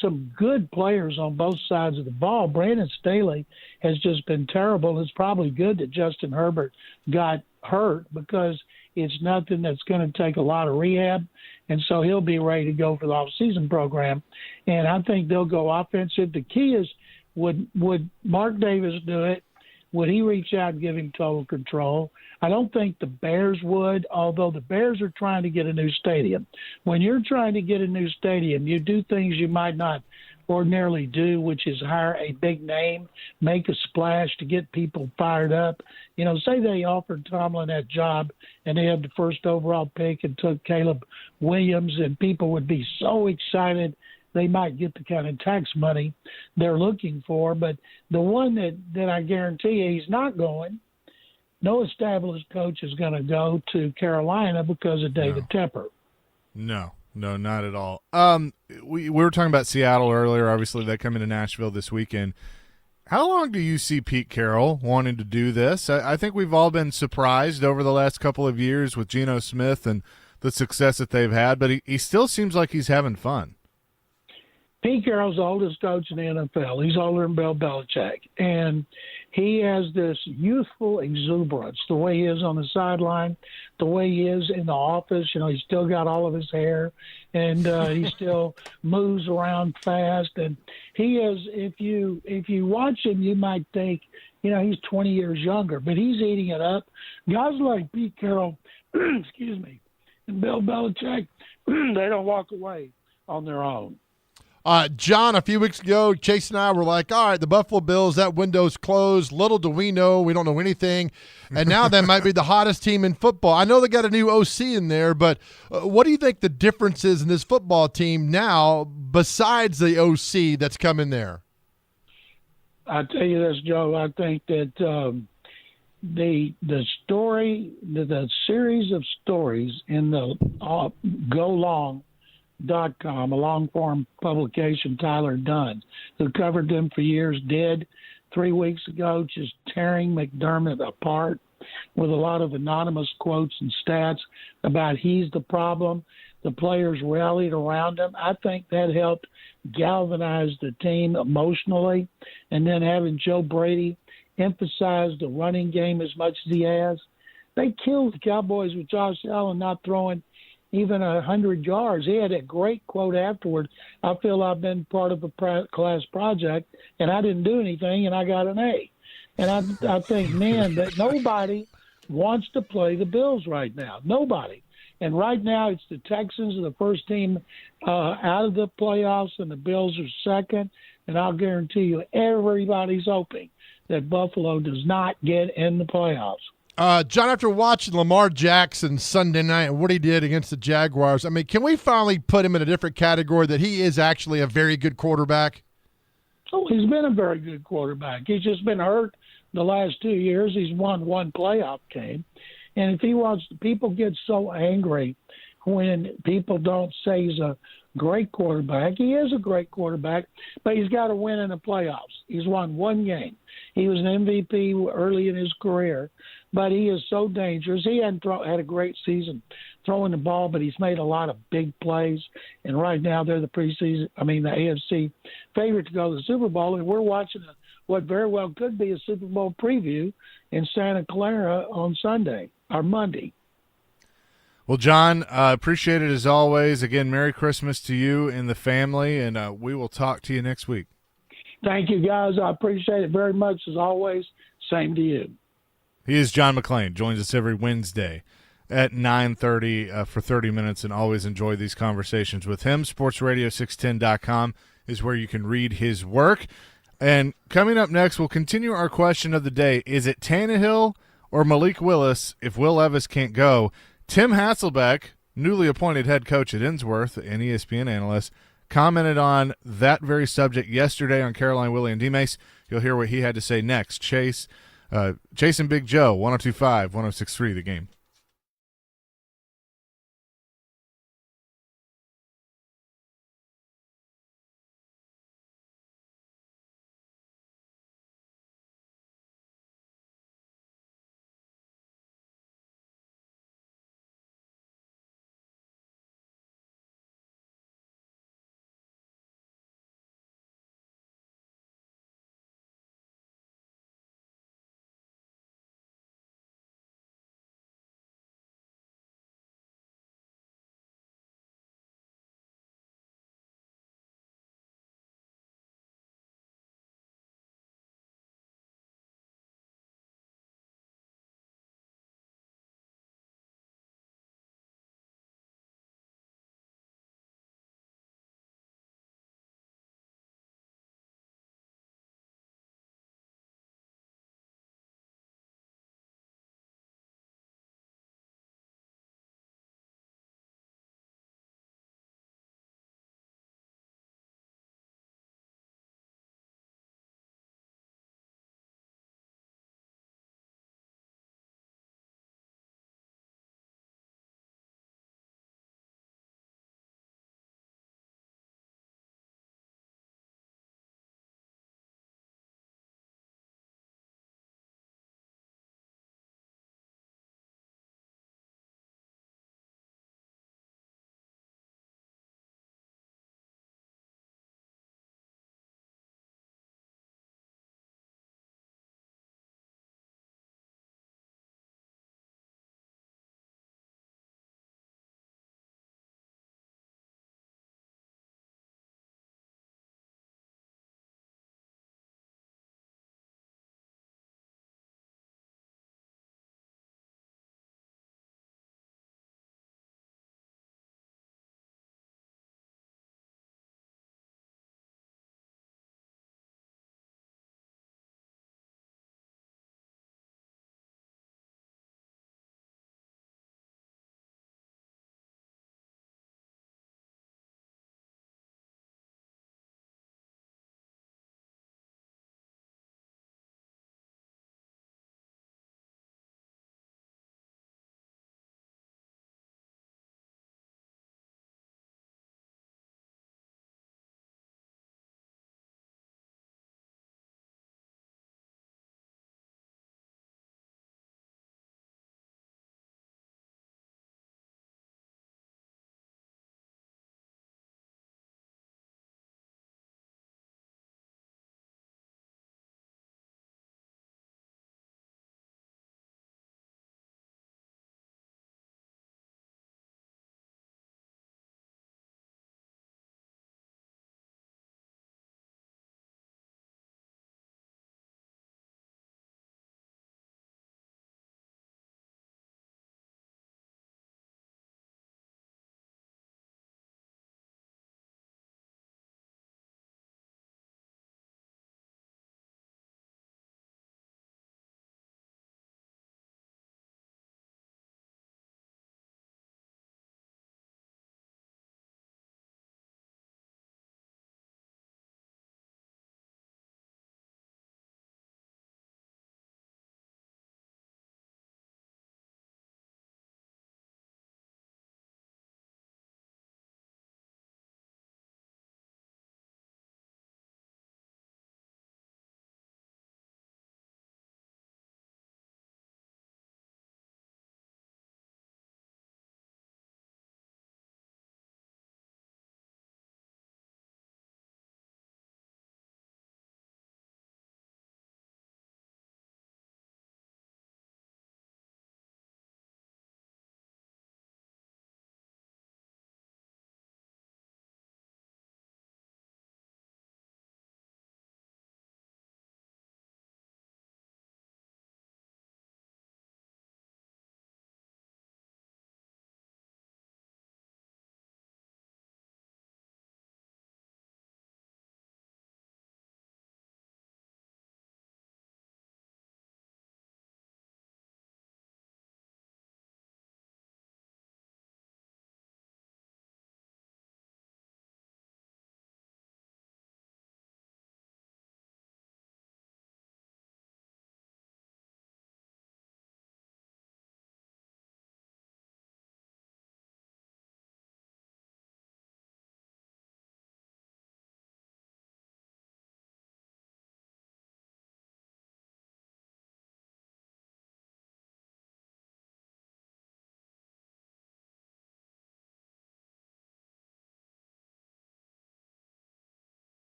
some good players on both sides of the ball. Brandon Staley has just been terrible. It's probably good that Justin Herbert got hurt because it's nothing that's going to take a lot of rehab, and so he'll be ready to go for the off-season program. And I think they'll go offensive. The key is, would Mark Davis do it? Would he reach out and give him total control? I don't think the Bears would, although the Bears are trying to get a new stadium. When you're trying to get a new stadium, you do things you might not ordinarily do, which is hire a big name, make a splash to get people fired up. You know, say they offered Tomlin that job and they had the first overall pick and took Caleb Williams, and people would be so excited they might get the kind of tax money they're looking for. But the one that I guarantee you he's not going, no established coach is going to go to Carolina because of David Tepper. No, not at all. We were talking about Seattle earlier. Obviously, they come into Nashville this weekend. How long do you see Pete Carroll wanting to do this? I think we've all been surprised over the last couple of years with Geno Smith and the success that they've had, but he still seems like he's having fun. Pete Carroll's the oldest coach in the NFL. He's older than Bill Belichick. And he has this youthful exuberance, the way he is on the sideline, the way he is in the office. You know, he's still got all of his hair, and he still moves around fast. And he is, if you watch him, you might think, you know, he's 20 years younger, but he's eating it up. Guys like Pete Carroll, excuse me, and Bill Belichick, they don't walk away on their own. John, a few weeks ago, Chase and I were like, all right, the Buffalo Bills, that window's closed. Little do we know. We don't know anything. And now that might be the hottest team in football. I know they got a new OC in there, but what do you think the difference is in this football team now besides the OC that's come in there? I'll tell you this, Joe. I think that the story, the series of stories in the GoLong.com, a long-form publication, Tyler Dunn, who covered them for years, did 3 weeks ago, just tearing McDermott apart with a lot of anonymous quotes and stats about he's the problem. The players rallied around him. I think that helped galvanize the team emotionally. And then having Joe Brady emphasize the running game as much as he has. They killed the Cowboys with Josh Allen not throwing even 100 yards. He had a great quote afterward. I feel I've been part of a class project, and I didn't do anything, and I got an A. And I think, man, that nobody wants to play the Bills right now. Nobody. And right now, it's the Texans are the first team out of the playoffs, and the Bills are second. And I'll guarantee you, everybody's hoping that Buffalo does not get in the playoffs. John, after watching Lamar Jackson Sunday night and what he did against the Jaguars, I mean, can we finally put him in a different category that he is actually a very good quarterback? Oh, he's been a very good quarterback. He's just been hurt the last 2 years. He's won one playoff game. And if he wants, people get so angry when people don't say he's a great quarterback. He is a great quarterback, but he's got to win in the playoffs. He's won one game. He was an MVP early in his career, but he is so dangerous. He hadn't had a great season throwing the ball, but he's made a lot of big plays. And right now they're the the AFC favorite to go to the Super Bowl, and we're watching what very well could be a Super Bowl preview in Santa Clara on Sunday or Monday. Well, John, appreciate it as always. Again, Merry Christmas to you and the family, and we will talk to you next week. Thank you, guys. I appreciate it very much, as always. Same to you. He is John McClain. Joins us every Wednesday at 9:30 for 30 minutes, and always enjoy these conversations with him. SportsRadio610.com is where you can read his work. And coming up next, we'll continue our question of the day. Is it Tannehill or Malik Willis if Will Levis can't go? Tim Hasselbeck, newly appointed head coach at Innsworth, an ESPN analyst, commented on that very subject yesterday on Caroline, Willie, and D-Mace. You'll hear what he had to say next. Chase and Big Joe, 102.5, 106.3, The Game.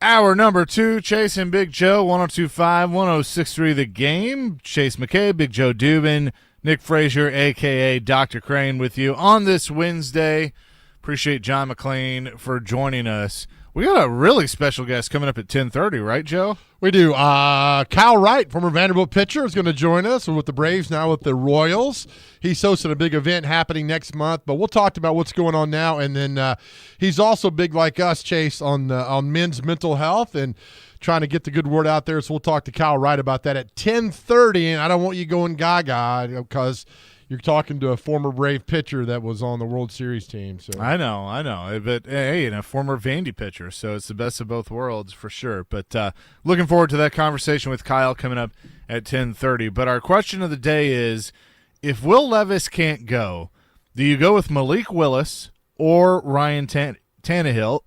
Hour number 2, Chase and Big Joe, 102.5, 106.3 The Game. Chase McKay, Big Joe Dubin, Nick Frazier, a.k.a. Dr. Crane, with you on this Wednesday. Appreciate John McClain for joining us. We got a really special guest coming up at 10:30, right, Joe? We do. Kyle Wright, former Vanderbilt pitcher, is going to join us. We're with the Braves, now with the Royals. He's hosting a big event happening next month, but we'll talk about what's going on now. And then he's also big like us, Chase, on men's mental health and trying to get the good word out there. So we'll talk to Kyle Wright about that at 10:30. And I don't want you going gaga because you're talking to a former Brave pitcher that was on the World Series team. So I know. But, hey, and a former Vandy pitcher, so it's the best of both worlds for sure. But looking forward to that conversation with Kyle coming up at 10:30. But our question of the day is, if Will Levis can't go, do you go with Malik Willis or Ryan Tannehill?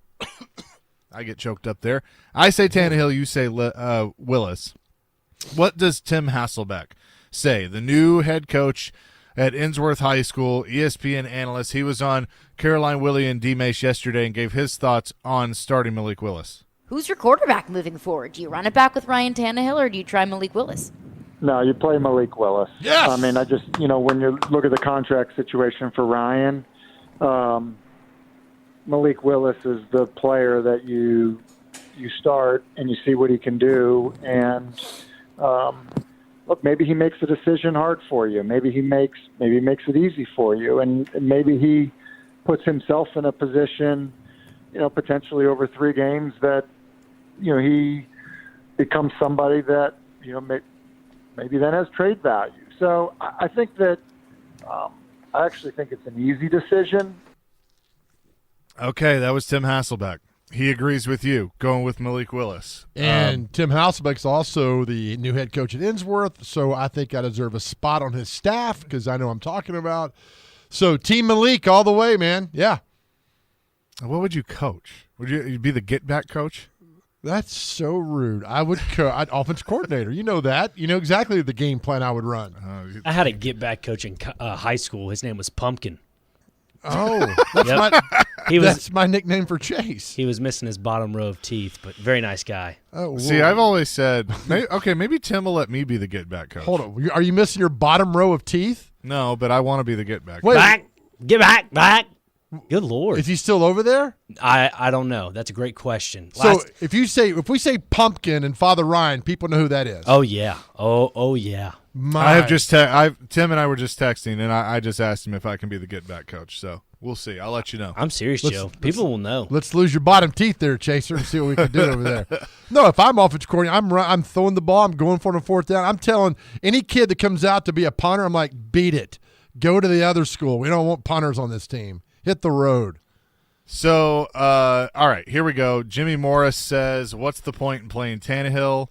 I get choked up there. I say Tannehill, you say Willis. What does Tim Hasselbeck say, the new head coach at Innsworth High School, ESPN analyst? He was on Caroline Willie and D-Mace yesterday and gave his thoughts on starting Malik Willis. Who's your quarterback moving forward? Do you run it back with Ryan Tannehill or do you try Malik Willis? No, you play Malik Willis. Yes! I mean, when you look at the contract situation for Ryan, Malik Willis is the player that you start and you see what he can do. And look, maybe he makes the decision hard for you. Maybe he makes it easy for you, and maybe he puts himself in a position, potentially over 3 games that, he becomes somebody that, maybe then has trade value. So I think that I actually think it's an easy decision. Okay, that was Tim Hasselbeck. He agrees with you, going with Malik Willis. And Tim Hasselbeck's also the new head coach at Innsworth, so I think I deserve a spot on his staff because I know I'm talking about. So Team Malik all the way, man. Yeah. What would you coach? Would you be the get-back coach? That's so rude. I'd offense coordinator. You know that. You know exactly the game plan I would run. I had a get-back coach in high school. His name was Pumpkin. Oh, that's my nickname for Chase. He was missing his bottom row of teeth, but very nice guy. Oh, see, I've always said, maybe Tim will let me be the get-back coach. Hold on. Are you missing your bottom row of teeth? No, but I want to be the get-back Wait. coach. Get back. Good Lord. Is he still over there? I don't know. That's a great question. So if we say Pumpkin and Father Ryan, people know who that is. Oh yeah. Oh yeah. I have just Tim and I were just texting, and I just asked him if I can be the get-back coach. So we'll see. I'll let you know. I'm serious, Joe. People will know. Let's lose your bottom teeth there, Chaser, and see what we can do over there. No, if I'm offensive coordinator, I'm throwing the ball. I'm going for it on 4th down. I'm telling any kid that comes out to be a punter, I'm like, beat it. Go to the other school. We don't want punters on this team. Hit the road. So, all right, here we go. Jimmy Morris says, what's the point in playing Tannehill?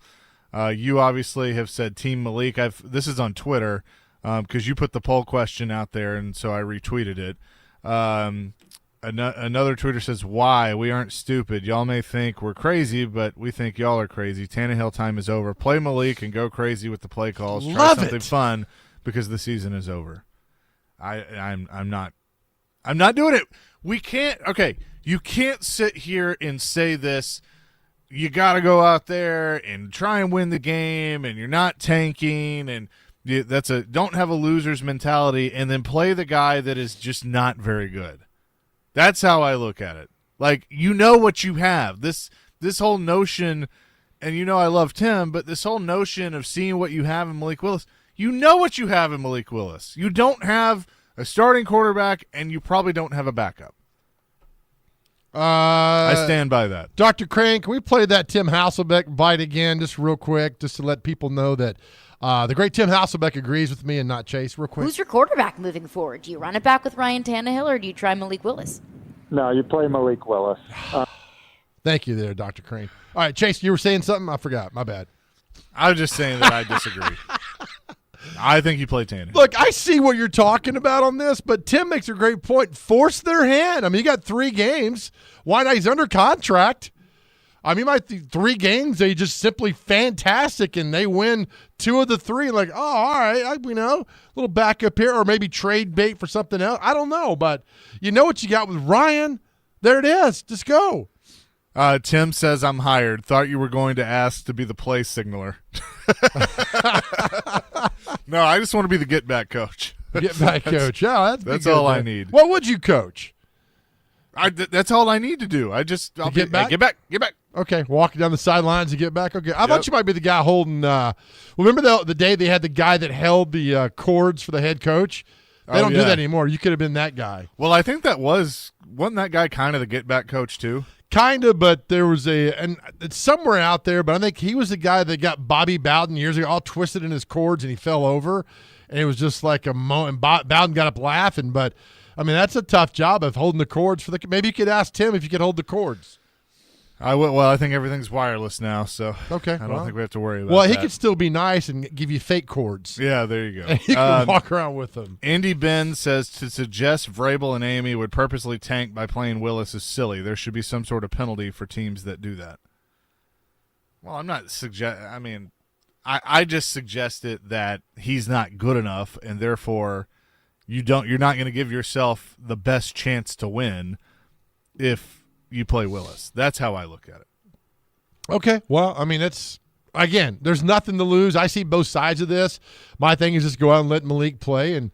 You obviously have said Team Malik. This is on Twitter because you put the poll question out there, and so I retweeted it. Another tweeter says, why? We aren't stupid. Y'all may think we're crazy, but we think y'all are crazy. Tannehill time is over. Play Malik and go crazy with the play calls. Try something fun because the season is over. I'm not doing it. We can't. Okay, you can't sit here and say this. You got to go out there and try and win the game, and you're not tanking, and don't have a loser's mentality, and then play the guy that is just not very good. That's how I look at it. Like, what you have. This whole notion, and I love Tim, but this whole notion of seeing what you have in Malik Willis, what you have in Malik Willis. You don't have a starting quarterback, and you probably don't have a backup. I stand by that. Dr. Crane, can we play that Tim Hasselbeck bite again just real quick, just to let people know that the great Tim Hasselbeck agrees with me and not Chase, real quick? Who's your quarterback moving forward? Do you run it back with Ryan Tannehill or do you try Malik Willis? No, you play Malik Willis. Thank you there, Dr. Crane. All right, Chase, you were saying something? I forgot. My bad. I was just saying that I disagree. I think you play Tannehill. Look, I see what you're talking about on this, but Tim makes a great point. Force their hand. I mean, you got 3 games. Why not? He's under contract. I mean, 3 games, they just simply fantastic, and they win 2 of the 3. Like, oh, all right, a little backup here, or maybe trade bait for something else. I don't know, but you know what you got with Ryan. There it is. Just go. Tim says I'm hired. Thought you were going to ask to be the play signaler. No, I just want to be the get back coach. Get back coach. Yeah, that's all I need. What would you coach? That's all I need to do. I'll get back? Get back. Okay, walking down the sidelines and get back. Okay, I thought you might be the guy holding. Remember the day they had the guy that held the cords for the head coach? They don't do that anymore. You could have been that guy. Well, I think wasn't that guy kind of the get back coach too? Kind of, but there was and it's somewhere out there, but I think he was the guy that got Bobby Bowden years ago all twisted in his cords and he fell over, and it was just like a moment. Bowden got up laughing, but I mean that's a tough job of holding the cords for the. Maybe you could ask Tim if you could hold the cords. I think everything's wireless now, so okay. I don't think we have to worry about. Well, that. he could still be nice and give you fake cords. Yeah, there you go. You can walk around with them. Andy Ben says to suggest Vrabel and Amy would purposely tank by playing Willis is silly. There should be some sort of penalty for teams that do that. Well, I'm not I mean, I just suggested that he's not good enough, and therefore you're not going to give yourself the best chance to win if you play Willis. That's how I look at it. Okay. Well, I mean, again, there's nothing to lose. I see both sides of this. My thing is just go out and let Malik play, and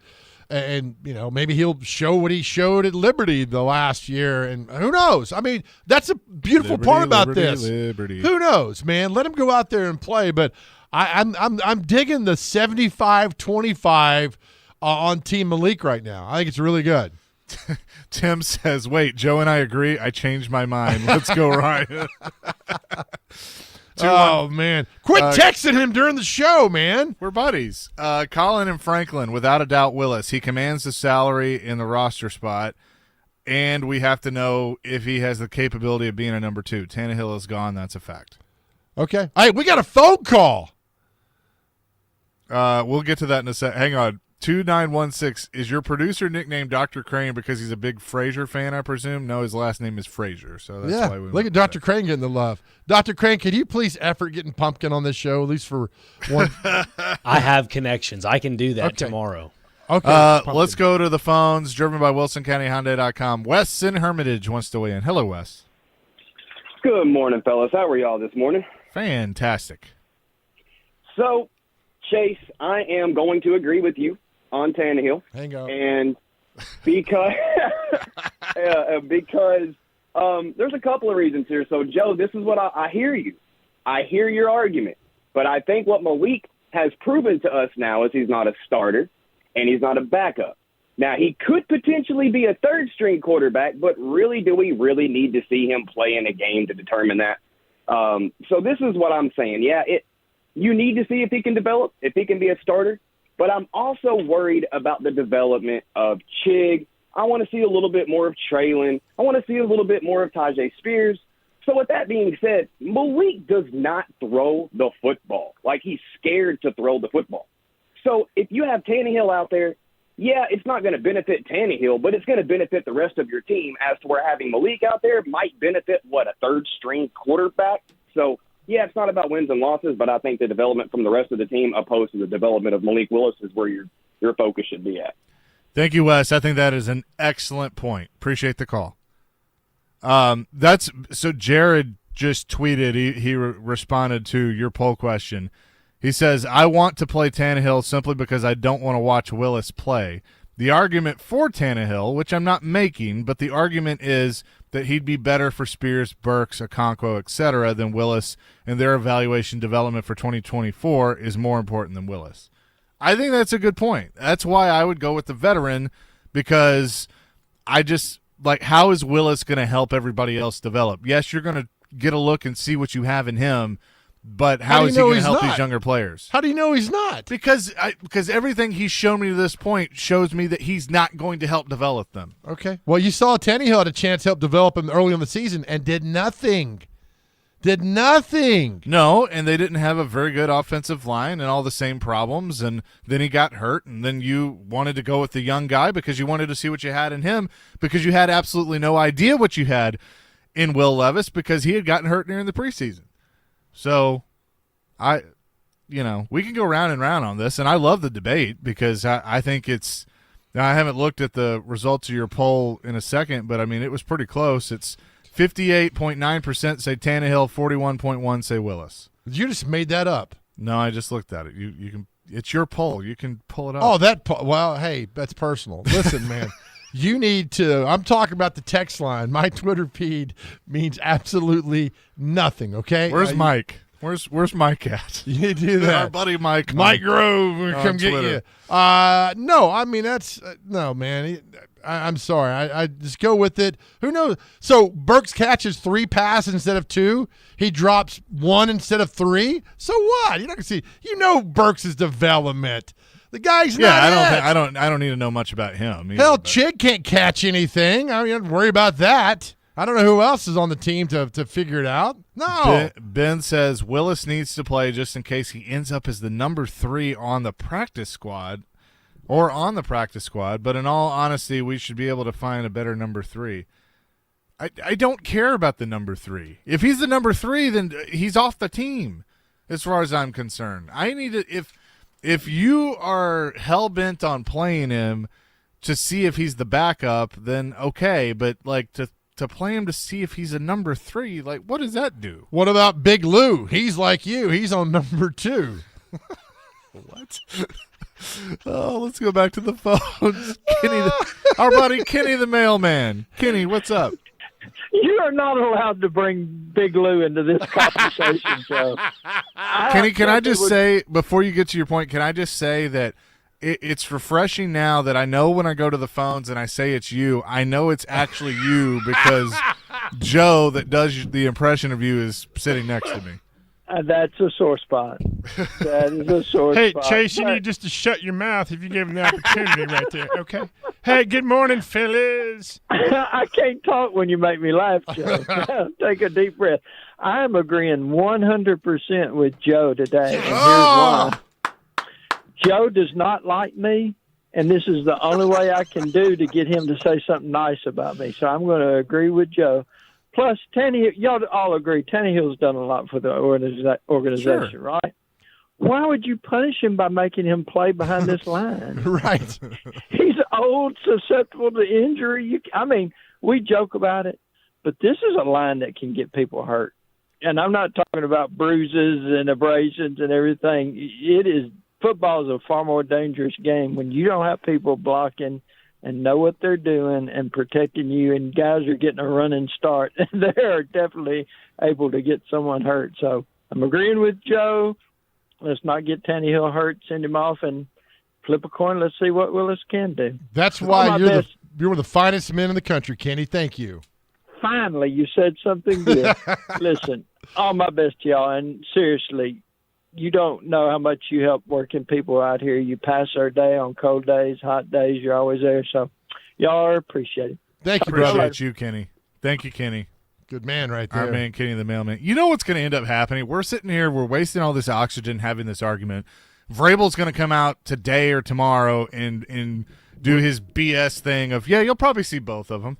maybe he'll show what he showed at Liberty the last year, and who knows? I mean, that's a beautiful part about this. Who knows, man? Let him go out there and play. But I'm digging the 75-25 on Team Malik right now. I think it's really good. Tim says, wait, Joe and I agree. I changed my mind. Let's go, Ryan. Man. Quit texting him during the show, man. We're buddies. Colin and Franklin, without a doubt, Willis. He commands the salary in the roster spot, and we have to know if he has the capability of being a number 2. Tannehill is gone. That's a fact. Okay. Hey, we got a phone call. We'll get to that in a sec. Hang on. 2916, is your producer nicknamed Dr. Crane because he's a big Frazier fan, I presume? No, his last name is Frazier, so that's why we look at Dr. Crane getting the love. Dr. Crane, could you please effort getting Pumpkin on this show, at least for one? I have connections. I can do that tomorrow. Okay. Let's go to the phones, driven by WilsonCountyHyundai.com. Wes in Hermitage wants to weigh in. Hello, Wes. Good morning, fellas. How are y'all this morning? Fantastic. So, Chase, I am going to agree with you on Tannehill. Hang on. And because there's a couple of reasons here. So, Joe, this is what I hear you. I hear your argument. But I think what Malik has proven to us now is he's not a starter and he's not a backup. Now, he could potentially be a third-string quarterback, but really, do we really need to see him play in a game to determine that? So this is what I'm saying. Yeah, you need to see if he can develop, if he can be a starter. But I'm also worried about the development of Chig. I want to see a little bit more of Traylon. I want to see a little bit more of Tajay Spears. So with that being said, Malik does not throw the football. Like, he's scared to throw the football. So if you have Tannehill out there, yeah, it's not going to benefit Tannehill, but it's going to benefit the rest of your team as to where having Malik out there might benefit, a third-string quarterback? So, yeah, it's not about wins and losses, but I think the development from the rest of the team opposed to the development of Malik Willis is where your focus should be at. Thank you, Wes. I think that is an excellent point. Appreciate the call. So Jared just tweeted, he responded to your poll question. He says, I want to play Tannehill simply because I don't want to watch Willis play. The argument for Tannehill, which I'm not making, but the argument is that he'd be better for Spears, Burks, Okonkwo, etc. than Willis, and their evaluation development for 2024 is more important than Willis. I think that's a good point. That's why I would go with the veteran, because I just how is Willis going to help everybody else develop? Yes, you're going to get a look and see what you have in him, but how is he going to help these younger players? How do you know he's not? Because everything he's shown me to this point shows me that he's not going to help develop them. Okay. Well, you saw Tannehill had a chance to help develop him early in the season and did nothing. Did nothing. No, and they didn't have a very good offensive line and all the same problems, and then he got hurt, and then you wanted to go with the young guy because you wanted to see what you had in him, because you had absolutely no idea what you had in Will Levis because he had gotten hurt during the preseason. So, we can go round and round on this, and I love the debate because I think it's – now I haven't looked at the results of your poll in a second, but, I mean, it was pretty close. It's 58.9% say Tannehill, 41.1% say Willis. You just made that up. No, I just looked at it. You can. It's your poll. You can pull it up. Oh, well, hey, that's personal. Listen, man, you need to. I'm talking about the text line. My Twitter feed means absolutely nothing. Okay, Where's Mike? Where's Mike at? You need to do that. Our buddy Mike. Mike Grove, will come get Twitter. you. No, I mean that's no, man. I'm sorry. I just go with it. Who knows? So Burks catches 3 passes instead of 2. He drops 1 instead of 3. So what? You're not gonna see. Burks' development. The guy's not. I don't need to know much about him. Either, Hell, but- Chig can't catch anything. I mean, don't worry about that. I don't know who else is on the team to figure it out. No. Ben says Willis needs to play just in case he ends up as the number 3 on the practice squad. But in all honesty, we should be able to find a better number 3. I don't care about the number 3. If he's the number 3, then he's off the team, as far as I'm concerned. I need to if you are hell bent on playing him to see if he's the backup, then okay. But like to play him to see if he's a number 3, like what does that do? What about Big Lou? He's like you. He's on number 2. What? Oh, let's go back to the phones. Our buddy Kenny the mailman. Kenny, what's up? You are not allowed to bring Big Lou into this conversation, Joe. Kenny, can I just say, before you get to your point, can I just say that it's refreshing now that I know when I go to the phones and I say it's you, I know it's actually you because Joe that does the impression of you is sitting next to me. That's a sore spot. That is a sore spot. Hey, Chase, you need just to shut your mouth if you give him the opportunity right there, okay? Hey, good morning, fellas. I can't talk when you make me laugh, Joe. Take a deep breath. I am agreeing 100% with Joe today, and here's why. Joe does not like me, and this is the only way I can do to get him to say something nice about me. So I'm going to agree with Joe. Plus, y'all all agree Tannehill's done a lot for the organization, Sure. right? Why would you punish him by making him play behind this line? Right. He's old, susceptible to injury. We joke about it, but this is a line that can get people hurt. And I'm not talking about bruises and abrasions and everything. Football is a far more dangerous game when you don't have people blocking and know what they're doing and protecting you, and guys are getting a running start. They are definitely able to get someone hurt. So I'm agreeing with Joe. Let's not get Tannehill hurt, send him off, and flip a coin. Let's see what Willis can do. That's why you're the finest men in the country, Kenny. Thank you. Finally, you said something good. Listen, all my best to y'all, and seriously, you don't know how much you help working people out here. You pass our day on cold days, hot days. You're always there. So y'all are appreciated. Thank you, brother. Appreciate you, Kenny. Thank you, Kenny. Good man right there. Our man, Kenny the mailman. You know what's going to end up happening? We're sitting here, we're wasting all this oxygen having this argument. Vrabel's going to come out today or tomorrow and do his BS thing of, you'll probably see both of them.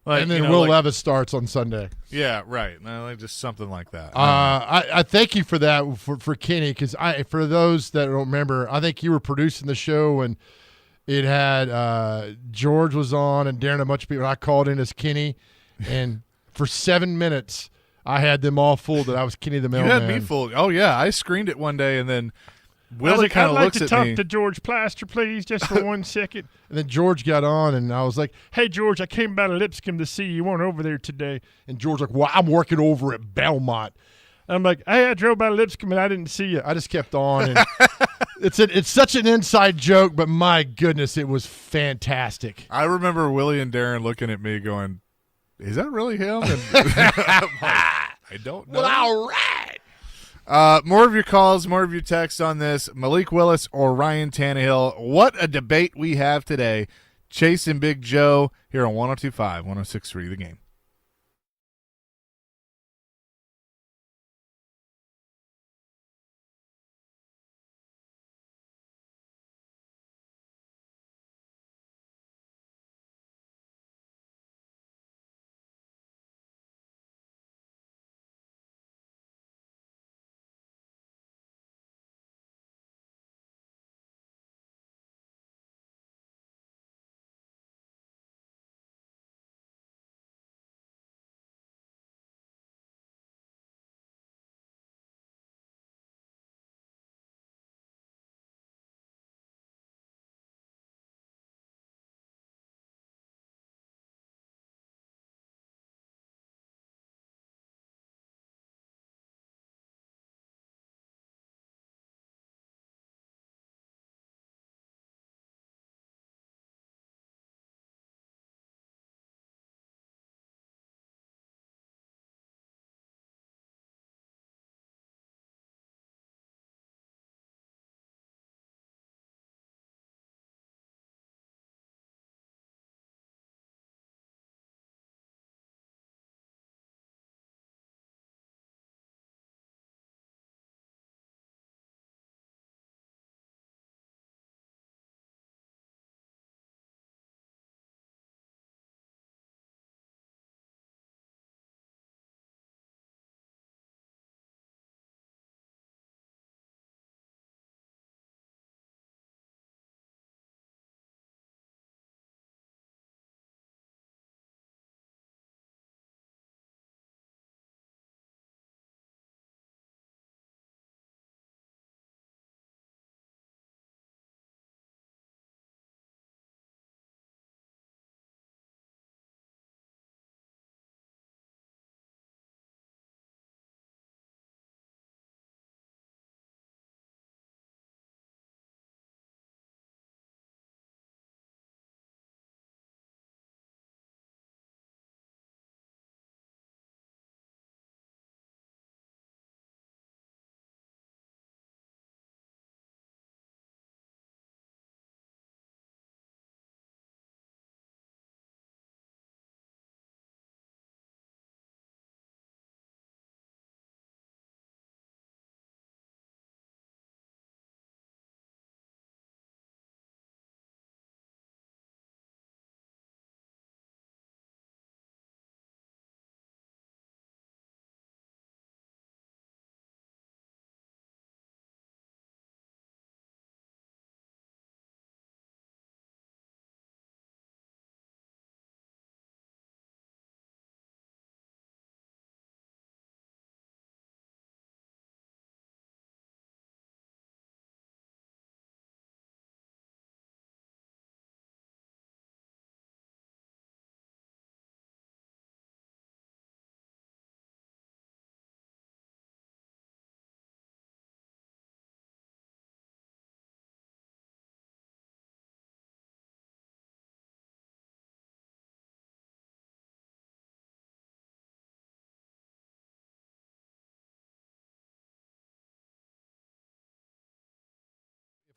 Like, and then Will Levis starts on Sunday. Yeah, right. Just something like that. I thank you for that for Kenny, because for those that don't remember, I think you were producing the show and it had George was on and Darren, a bunch of people. I called in as Kenny, and for 7 minutes I had them all fooled that I was Kenny the mailman. You had me fooled. Oh yeah, I screened it one day and then Willie kind of I'd like looks to at talk me. to George Plaster, please, just for 1 second. And then George got on, and I was like, Hey, George, I came by to Lipscomb to see you. You weren't over there today. and George like, well, I'm working over at Belmont. I'm like, hey, I drove by Lipscomb and I didn't see you. I just kept on. And it's such an inside joke, but my goodness, it was fantastic. I remember Willie and Darren looking at me going, is that really him? And I'm like, I don't know. Well, all right. More of your calls, more of your texts on this. Malik Willis or Ryan Tannehill. What a debate we have today. Chase and Big Joe here on 102.5, 106.3 The Game.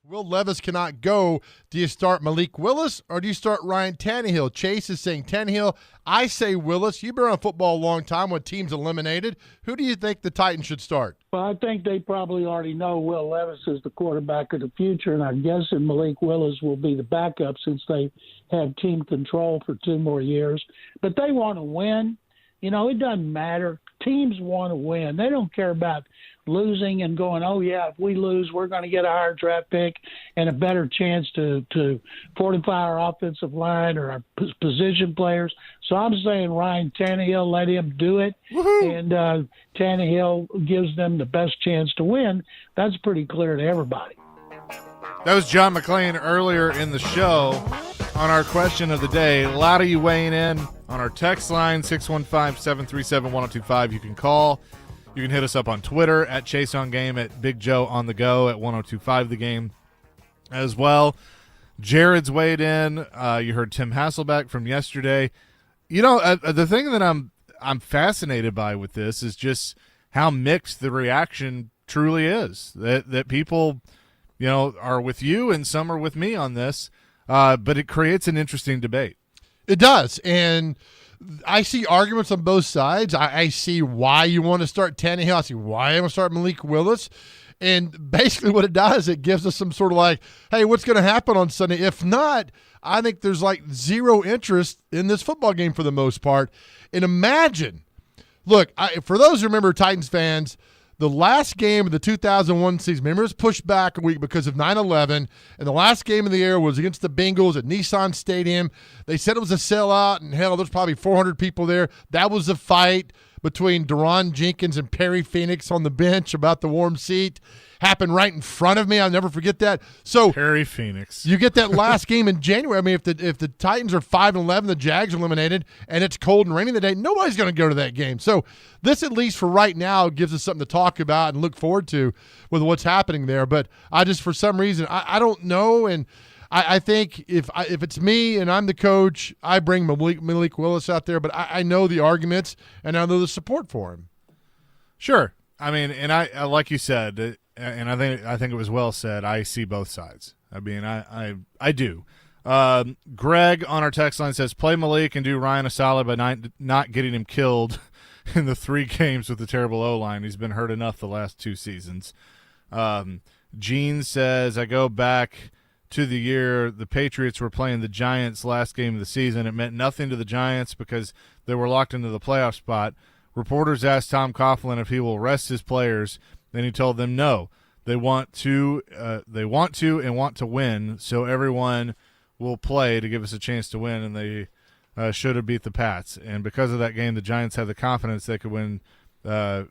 Will Levis cannot go. Do you start Malik Willis or do you start Ryan Tannehill? Chase is saying Tannehill. I say Willis. You've been around football a long time when teams eliminated. Who do you think the Titans should start? Well, I think they probably already know Will Levis is the quarterback of the future, and I'm guessing Malik Willis will be the backup since they have team control for 2 more years. But they want to win. You know, it doesn't matter. Teams want to win. They don't care about losing and going, oh, yeah, if we lose, we're going to get a higher draft pick and a better chance to fortify our offensive line or our position players. So I'm saying Ryan Tannehill, let him do it. Woo-hoo. And Tannehill gives them the best chance to win. That's pretty clear to everybody. That was John McClain earlier in the show on our question of the day. A lot of you weighing in on our text line, 615-737-1025. You can call. You can hit us up on Twitter at ChaseOnGame, at Big Joe on the Go at 1025 The Game as well. Jared's weighed in. You heard Tim Hasselbeck from yesterday. You know, the thing that I'm fascinated by with this is just how mixed the reaction truly is. That people, you know, are with you and some are with me on this. But it creates an interesting debate. It does, and I see arguments on both sides. I see why you want to start Tannehill. I see why I want to start Malik Willis. And basically what it does, it gives us some sort of like, hey, what's going to happen on Sunday? If not, I think there's like zero interest in this football game for the most part. And imagine, look, for those who remember Titans fans, the last game of the 2001 season, remember, it was pushed back a week because of 9/11, and the last game of the year was against the Bengals at Nissan Stadium. They said it was a sellout, and hell, there's probably 400 people there. That was a fight between Deron Jenkins and Perry Phoenix on the bench about the warm seat. Happened right in front of me. I'll never forget that. So Perry Phoenix. You get that last game in January. I mean, if the Titans are 5-11, the Jags are eliminated, and it's cold and rainy that day, nobody's going to go to that game. So this, at least for right now, gives us something to talk about and look forward to with what's happening there. But I just, for some reason, I don't know, and I think if it's me and I'm the coach, I bring Malik Willis out there. But I know the arguments and I know the support for him. Sure. I mean, and I like you said, and I think it was well said, I see both sides. I mean, I do. Greg on our text line says, play Malik and do Ryan a solid by not getting him killed in the 3 games with the terrible O-line. He's been hurt enough the last 2 seasons. Gene says, I go back to the year the Patriots were playing the Giants last game of the season. It meant nothing to the Giants because they were locked into the playoff spot. Reporters asked Tom Coughlin if he will rest his players. Then he told them no. They want to and want to win, so everyone will play to give us a chance to win, and they should have beat the Pats. And because of that game, the Giants had the confidence they could win, had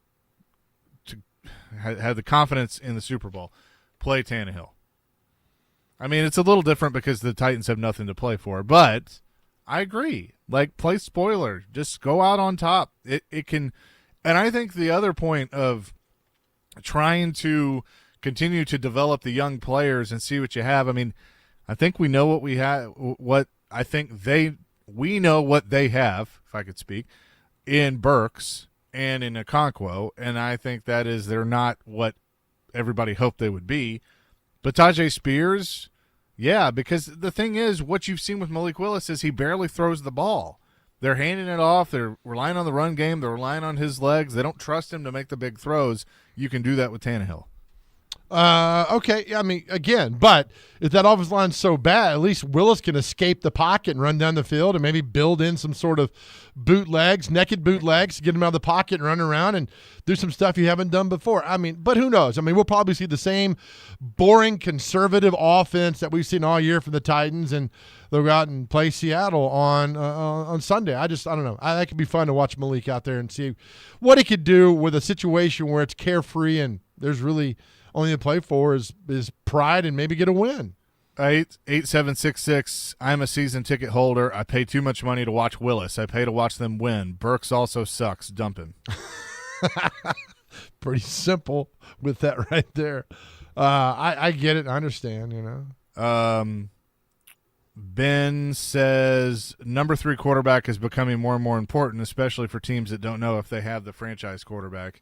the confidence in the Super Bowl. Play Tannehill. I mean, it's a little different because the Titans have nothing to play for, but I agree. Like, play spoiler. Just go out on top. It can – and I think the other point of trying to continue to develop the young players and see what you have, I mean, I think we know what we have – we know what they have, if I could speak, in Burks and in Okonkwo, and I think that is they're not what everybody hoped they would be. But Tajay Spears, yeah, because the thing is, what you've seen with Malik Willis is he barely throws the ball. They're handing it off. They're relying on the run game. They're relying on his legs. They don't trust him to make the big throws. You can do that with Tannehill. Okay. I mean, again, but if that offensive line's so bad, at least Willis can escape the pocket and run down the field and maybe build in some sort of naked bootlegs, get him out of the pocket and run around and do some stuff you haven't done before. I mean, but who knows? I mean, we'll probably see the same boring, conservative offense that we've seen all year from the Titans, and they'll go out and play Seattle on Sunday. I don't know. That could be fun to watch Malik out there and see what he could do with a situation where it's carefree and there's really – only to play for is pride and maybe get a win. 8766. I'm a season ticket holder. I pay too much money to watch Willis. I pay to watch them win. Burks also sucks. Dump him. Pretty simple with that right there. I get it. I understand, you know. Ben says number 3 quarterback is becoming more and more important, especially for teams that don't know if they have the franchise quarterback.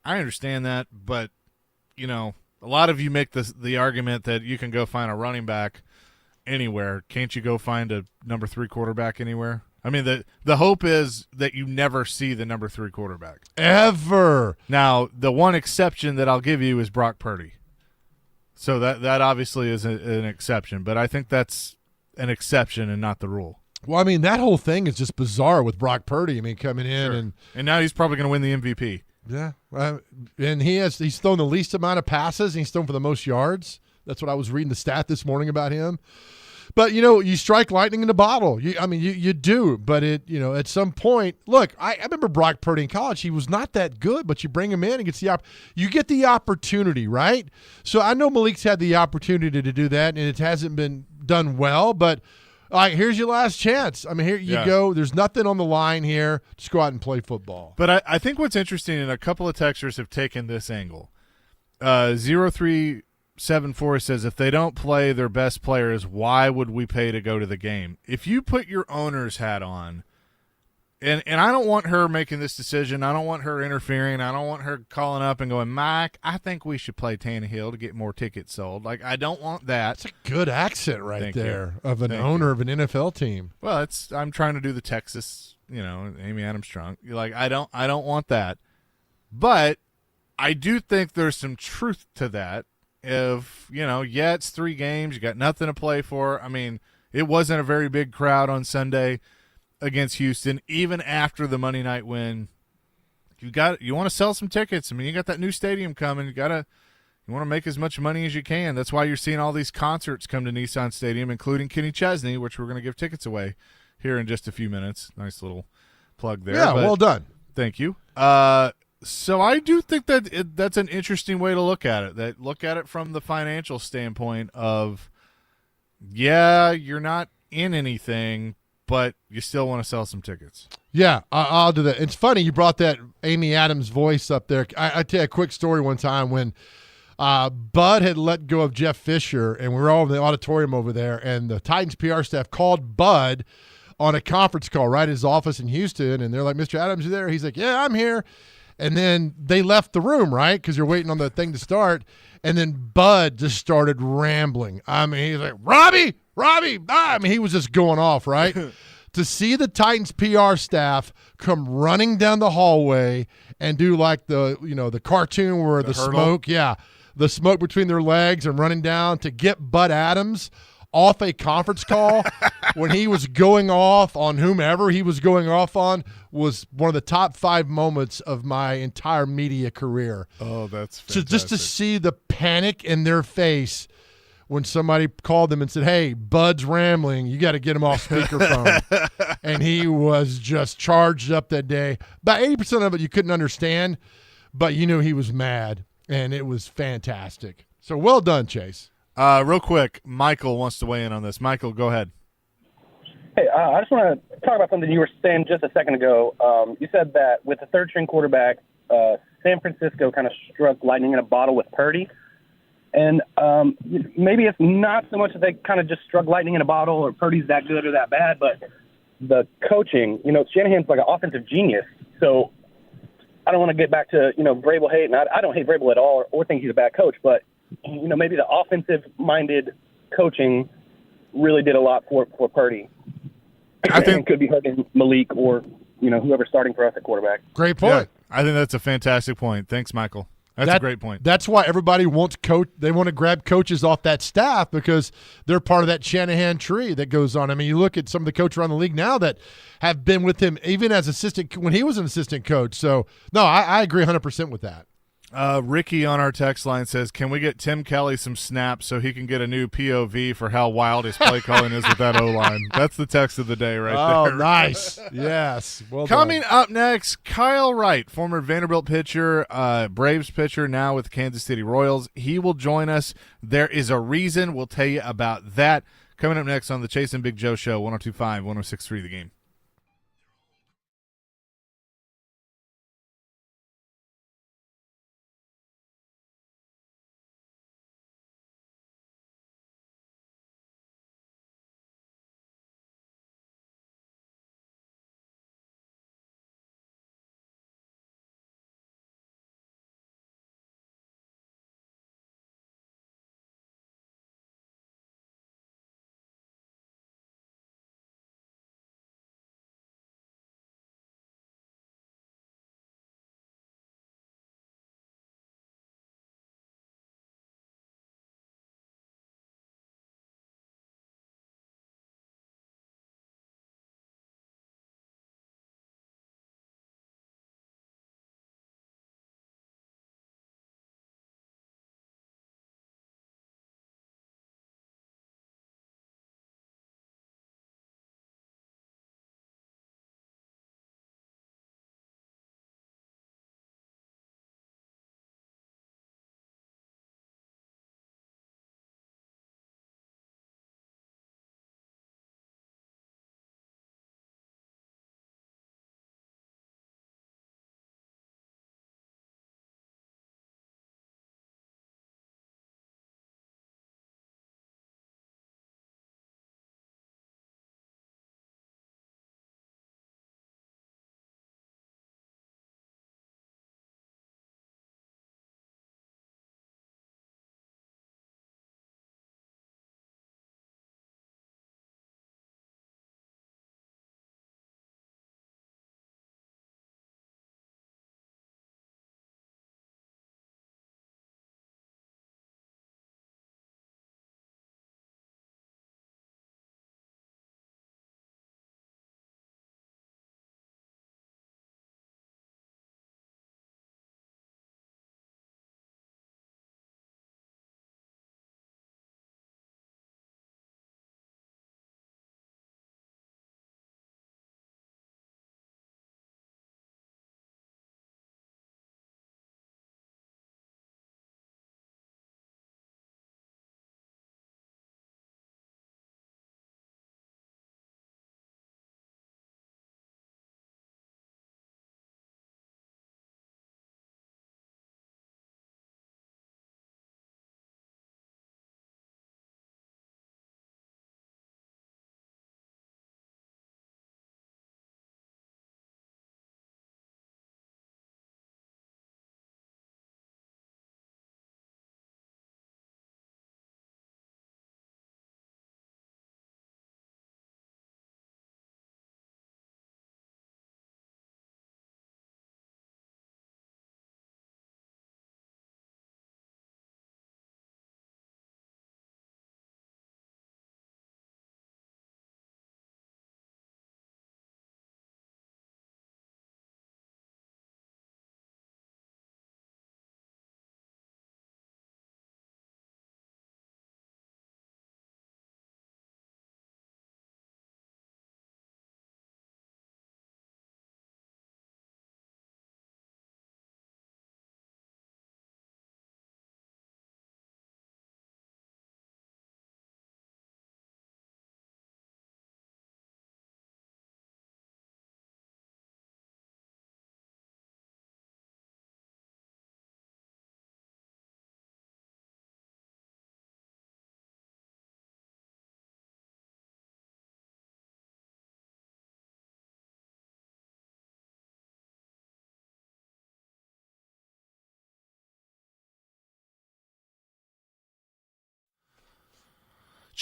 I understand that, but you know, a lot of you make the argument that you can go find a running back anywhere. Can't you go find a number 3 quarterback anywhere? I mean, the hope is that you never see the number 3 quarterback. Ever. Now, the one exception that I'll give you is Brock Purdy. So that obviously is an exception, but I think that's an exception and not the rule. Well, I mean, that whole thing is just bizarre with Brock Purdy. I mean, coming in and now he's probably going to win the MVP. Yeah, and he's thrown the least amount of passes, and he's thrown for the most yards. That's what I was reading the stat this morning about him. But, you strike lightning in a bottle. You do. But, at some point, look, I remember Brock Purdy in college. He was not that good, but you bring him in and you get the opportunity, right? So I know Malik's had the opportunity to do that, and it hasn't been done well. But, all right, here's your last chance. I mean, here you go. There's nothing on the line here. Just go out and play football. But I think what's interesting, and a couple of texters have taken this angle. 0374 says, if they don't play their best players, why would we pay to go to the game? If you put your owner's hat on, and I don't want her making this decision. I don't want her interfering. I don't want her calling up and going, Mike, I think we should play Tannehill to get more tickets sold. Like, I don't want that. That's a good accent right there of an Thank owner you. of an NFL team. Well, I'm trying to do the Texas, Amy Adams Strunk. Like, I don't want that. But I do think there's some truth to that. If, it's 3 games, you got nothing to play for. I mean, it wasn't a very big crowd on Sunday against Houston. Even after the Monday night win, you want to sell some tickets. I mean, you got that new stadium coming. You want to make as much money as you can. That's why you're seeing all these concerts come to Nissan Stadium, including Kenny Chesney, which we're going to give tickets away here in just a few minutes. Nice little plug there. Yeah, well done. Thank you. So I do think that that's an interesting way to look at it. Look at it from the financial standpoint of, you're not in anything, but you still want to sell some tickets. Yeah, I'll do that. It's funny you brought that Amy Adams voice up there. I tell you a quick story one time when Bud had let go of Jeff Fisher, and we were all in the auditorium over there, and the Titans PR staff called Bud on a conference call right at his office in Houston, and they're like, Mr. Adams, you there? He's like, yeah, I'm here. And then they left the room, right, because you're waiting on the thing to start. And then Bud just started rambling. I mean, he's like, Robbie. I mean, he was just going off, right? To see the Titans PR staff come running down the hallway and do like the cartoon where the smoke, the smoke between their legs and running down to get Bud Adams off a conference call when he was going off on whomever he was going off on was one of the top 5 moments of my entire media career. Oh, that's fantastic. So just to see the panic in their face when somebody called them and said, hey, Bud's rambling, you got to get him off speakerphone. And he was just charged up that day. About 80% of it you couldn't understand, but you knew he was mad, and it was fantastic. So well done, Chase. Real quick, Michael wants to weigh in on this. Michael, go ahead. Hey, I just want to talk about something you were saying just a second ago. You said that with the third-string quarterback, San Francisco kind of struck lightning in a bottle with Purdy. And maybe it's not so much that they kind of just struck lightning in a bottle or Purdy's that good or that bad, but the coaching, Shanahan's like an offensive genius. So I don't want to get back to, Vrabel hate, and I don't hate Vrabel at all or think he's a bad coach, but maybe the offensive-minded coaching really did a lot for Purdy. I think could be hurting Malik or whoever's starting for us at quarterback. Great point. Yeah, I think that's a fantastic point. Thanks, Michael. That's a great point. That's why everybody wants coach. They want to grab coaches off that staff because they're part of that Shanahan tree that goes on. I mean, you look at some of the coaches around the league now that have been with him even as assistant when he was an assistant coach. So no, I agree 100% with that. Ricky on our text line says, can we get Tim Kelly some snaps so he can get a new POV for how wild his play calling is with that O-line? That's the text of the day right there. Oh, nice. Yes. Well Coming done. up next, Kyle Wright, former Vanderbilt pitcher, Braves pitcher, now with Kansas City Royals. He will join us. There is a reason. We'll tell you about that. Coming up next on the Chase and Big Joe Show, 102.5, 106.3 The Game.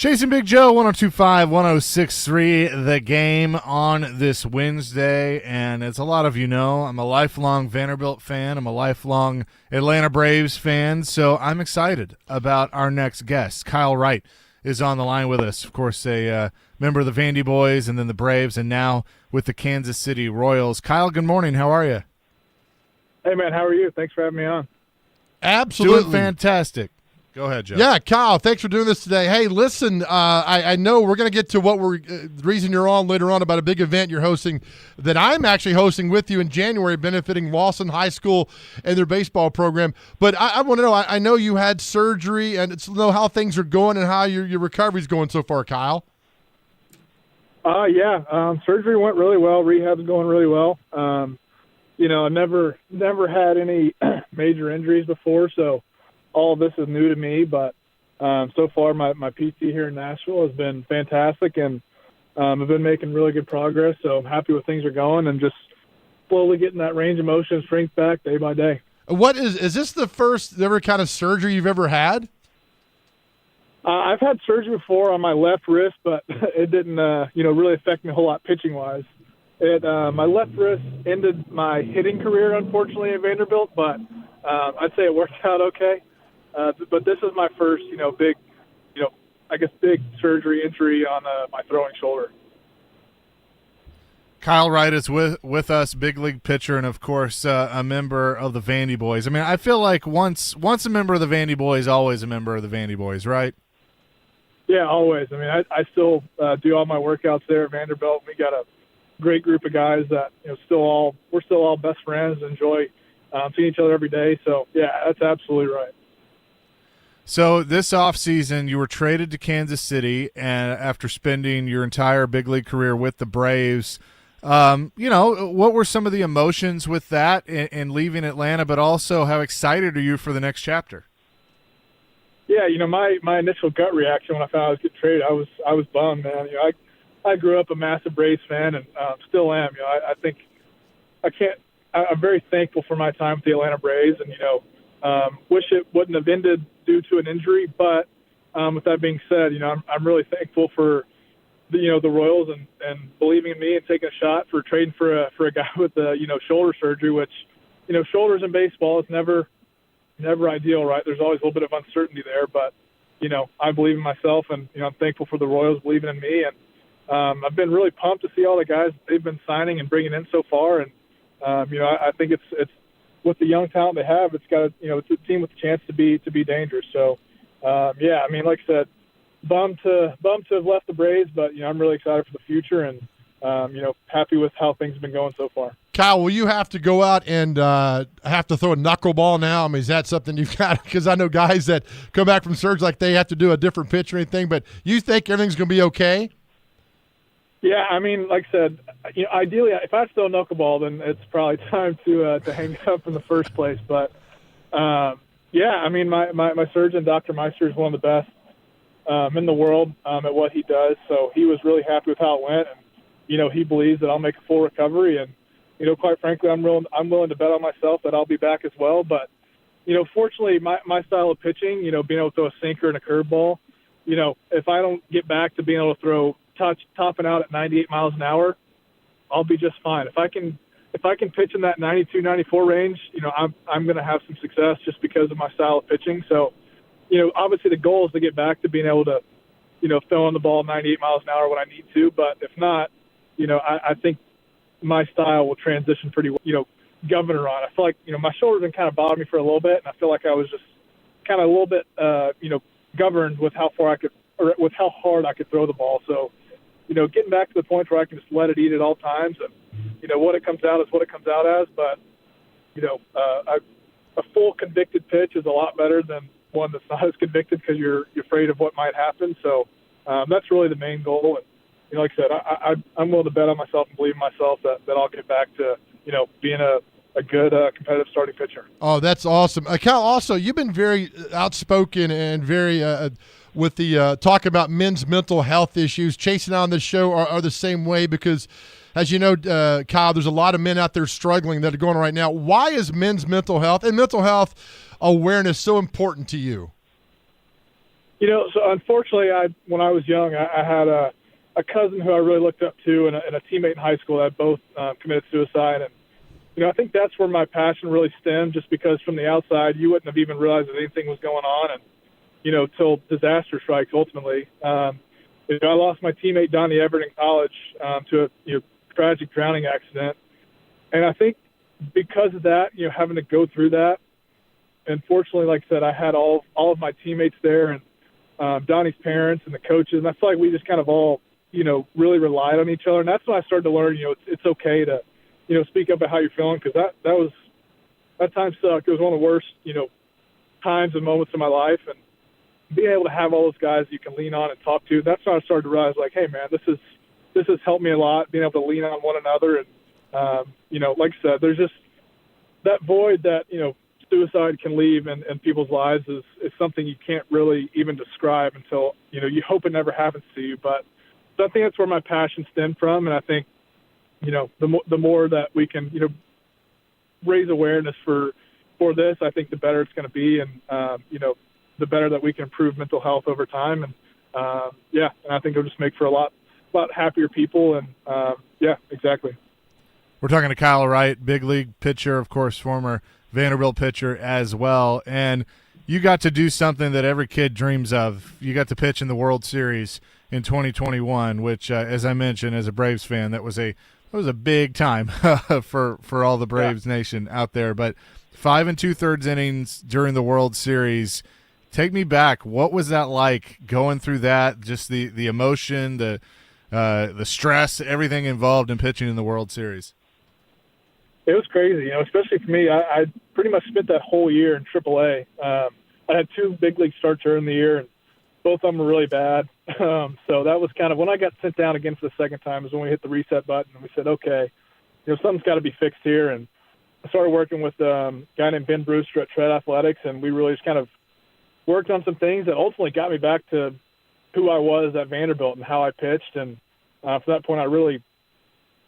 Chasing Big Joe, 102.5, 106.3, The Game on this Wednesday. And as a lot of you know, I'm a lifelong Vanderbilt fan. I'm a lifelong Atlanta Braves fan. So I'm excited about our next guest. Kyle Wright is on the line with us. Of course, a member of the Vandy Boys and then the Braves, and now with the Kansas City Royals. Kyle, good morning. How are you? Hey, man. How are you? Thanks for having me on. Absolutely. Doing fantastic. Go ahead, Joe. Yeah, Kyle, thanks for doing this today. Hey, listen, I know we're going to get to what the reason you're on later on about a big event you're hosting that I'm actually hosting with you in January, benefiting Lawson High School and their baseball program. But I want to know, I know you had surgery, and it's to know how things are going and how your recovery's going so far, Kyle. Surgery went really well. Rehab's going really well. I never had any major injuries before, so all of this is new to me, but so far my PT here in Nashville has been fantastic, and I've been making really good progress, so I'm happy with things are going and just slowly getting that range of motion and strength back day by day. What is this the first ever kind of surgery you've ever had? I've had surgery before on my left wrist, but it didn't really affect me a whole lot pitching-wise. My left wrist ended my hitting career, unfortunately, at Vanderbilt, but I'd say it worked out okay. But this is my first, big surgery injury on my throwing shoulder. Kyle Wright is with us, big league pitcher, and of course a member of the Vandy Boys. I mean, I feel like once a member of the Vandy Boys, always a member of the Vandy Boys, right? Yeah, always. I mean, I still do all my workouts there at Vanderbilt. We got a great group of guys that we're still all best friends, enjoy seeing each other every day. So yeah, that's absolutely right. So this offseason, you were traded to Kansas City, and after spending your entire big league career with the Braves, what were some of the emotions with that and leaving Atlanta, but also how excited are you for the next chapter? Yeah, my initial gut reaction when I found I was getting traded, I was bummed, man. I grew up a massive Braves fan and still am. I'm very thankful for my time with the Atlanta Braves, and wish it wouldn't have ended due to an injury. But with that being said, I'm really thankful for the Royals and believing in me and taking a shot for trading for a guy with shoulder surgery, which shoulders in baseball is never ideal, right? There's always a little bit of uncertainty there, but I believe in myself, and I'm thankful for the Royals believing in me, and I've been really pumped to see all the guys they've been signing and bringing in so far, and I think it's with the young talent they have, it's got it's a team with a chance to be dangerous. So like I said, bummed to have left the Braves, but I'm really excited for the future and happy with how things have been going so far. Kyle, will you have to go out and have to throw a knuckleball now? I mean, is that something you've got? Because I know guys that come back from surgery like they have to do a different pitch or anything, but you think everything's going to be okay? Yeah, I mean, like I said, ideally, if I throw a knuckleball, then it's probably time to hang up in the first place. But my surgeon, Dr. Meister, is one of the best in the world at what he does. So he was really happy with how it went, and he believes that I'll make a full recovery. And quite frankly, I'm willing to bet on myself that I'll be back as well. But fortunately, my style of pitching, being able to throw a sinker and a curveball, if I don't get back to being able to throw topping out at 98 miles an hour, I'll be just fine. If I can pitch in that 92, 94 range, I'm going to have some success just because of my style of pitching. So, obviously the goal is to get back to being able to, throw on the ball 98 miles an hour when I need to. But if not, I think my style will transition pretty, governor on. I feel like, my shoulder's been kind of bothering me for a little bit, and I feel like I was just kind of a little bit, governed with how far I could, or with how hard I could throw the ball. So, getting back to the point where I can just let it eat at all times, and what it comes out is what it comes out as. But a full convicted pitch is a lot better than one that's not as convicted because you're afraid of what might happen. So that's really the main goal. And like I said, I'm willing to bet on myself and believe in myself that I'll get back to being a good competitive starting pitcher. Oh, that's awesome, Cal. Also, you've been very outspoken and very with the talk about men's mental health issues. Chasing on this show are the same way because, as you know, Kyle, there's a lot of men out there struggling that are going on right now. Why is men's mental health and mental health awareness so important to you? So unfortunately, when I was young, I had a cousin who I really looked up to and a teammate in high school that both committed suicide. And, I think that's where my passion really stemmed, just because from the outside, you wouldn't have even realized that anything was going on. And, till disaster strikes ultimately. I lost my teammate Donnie Everett in college to a tragic drowning accident. And I think because of that, having to go through that, and fortunately, like I said, I had all of my teammates there and Donnie's parents and the coaches. And I feel like we just kind of all, really relied on each other. And that's when I started to learn, it's okay to, speak up about how you're feeling, because that time sucked. It was one of the worst, times and moments of my life. And being able to have all those guys you can lean on and talk to, that's when I started to realize, like, hey, man, this has helped me a lot, being able to lean on one another. And, like I said, there's just that void that, suicide can leave in people's lives is something you can't really even describe until, you hope it never happens to you. But so I think that's where my passion stemmed from. And I think, the more that we can, raise awareness for this, I think the better it's going to be. And, the better that we can improve mental health over time. And, and I think it'll just make for a lot happier people. And, exactly. We're talking to Kyle Wright, big league pitcher, of course, former Vanderbilt pitcher as well. And you got to do something that every kid dreams of. You got to pitch in the World Series in 2021, which, as I mentioned, as a Braves fan, that was a big time for all the Braves Nation out there. But 5 2/3 innings during the World Series. Take me back. What was that like going through that? Just the emotion, the stress, everything involved in pitching in the World Series. It was crazy, especially for me. I pretty much spent that whole year in AAA. I had 2 big league starts during the year, and both of them were really bad. So that was kind of when I got sent down again for the second time is when we hit the reset button and we said, okay, something's got to be fixed here. And I started working with a guy named Ben Brewster at Tread Athletics, and we really just kind of worked on some things that ultimately got me back to who I was at Vanderbilt and how I pitched. And from that point, I really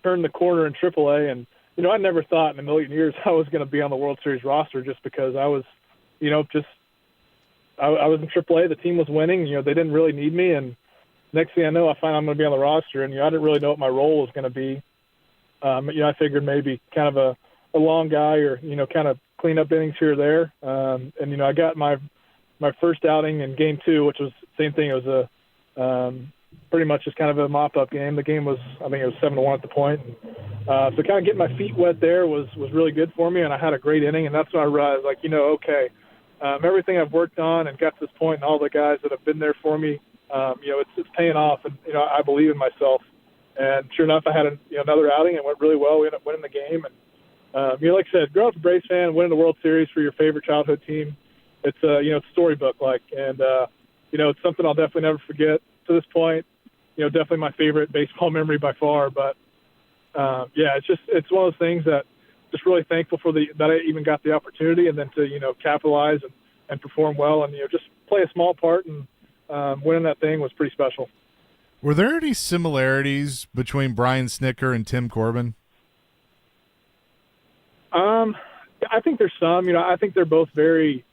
turned the corner in AAA. And, I never thought in a million years I was going to be on the World Series roster, just because I was, I was in AAA. The team was winning. They didn't really need me. And next thing I know, I find I'm going to be on the roster. And, I didn't really know what my role was going to be. I figured maybe kind of a long guy or, kind of clean up innings here or there. And, I got my first outing in Game 2, which was the same thing. It was pretty much just kind of a mop-up game. The game was, I think it was 7-1 at the point. So kind of getting my feet wet there was really good for me, and I had a great inning. And that's when I realized, okay, everything I've worked on and got to this point, and all the guys that have been there for me, it's paying off. And, I believe in myself. And sure enough, I had another outing. It went really well. We ended up winning the game. And, like I said, growing up a Braves fan, winning the World Series for your favorite childhood team, it's it's storybook-like. And, it's something I'll definitely never forget to this point. Definitely my favorite baseball memory by far. But, it's one of those things that just really thankful for that I even got the opportunity, and then to, capitalize and perform well and, just play a small part, and winning that thing was pretty special. Were there any similarities between Brian Snitker and Tim Corbin? I think there's some. I think they're both very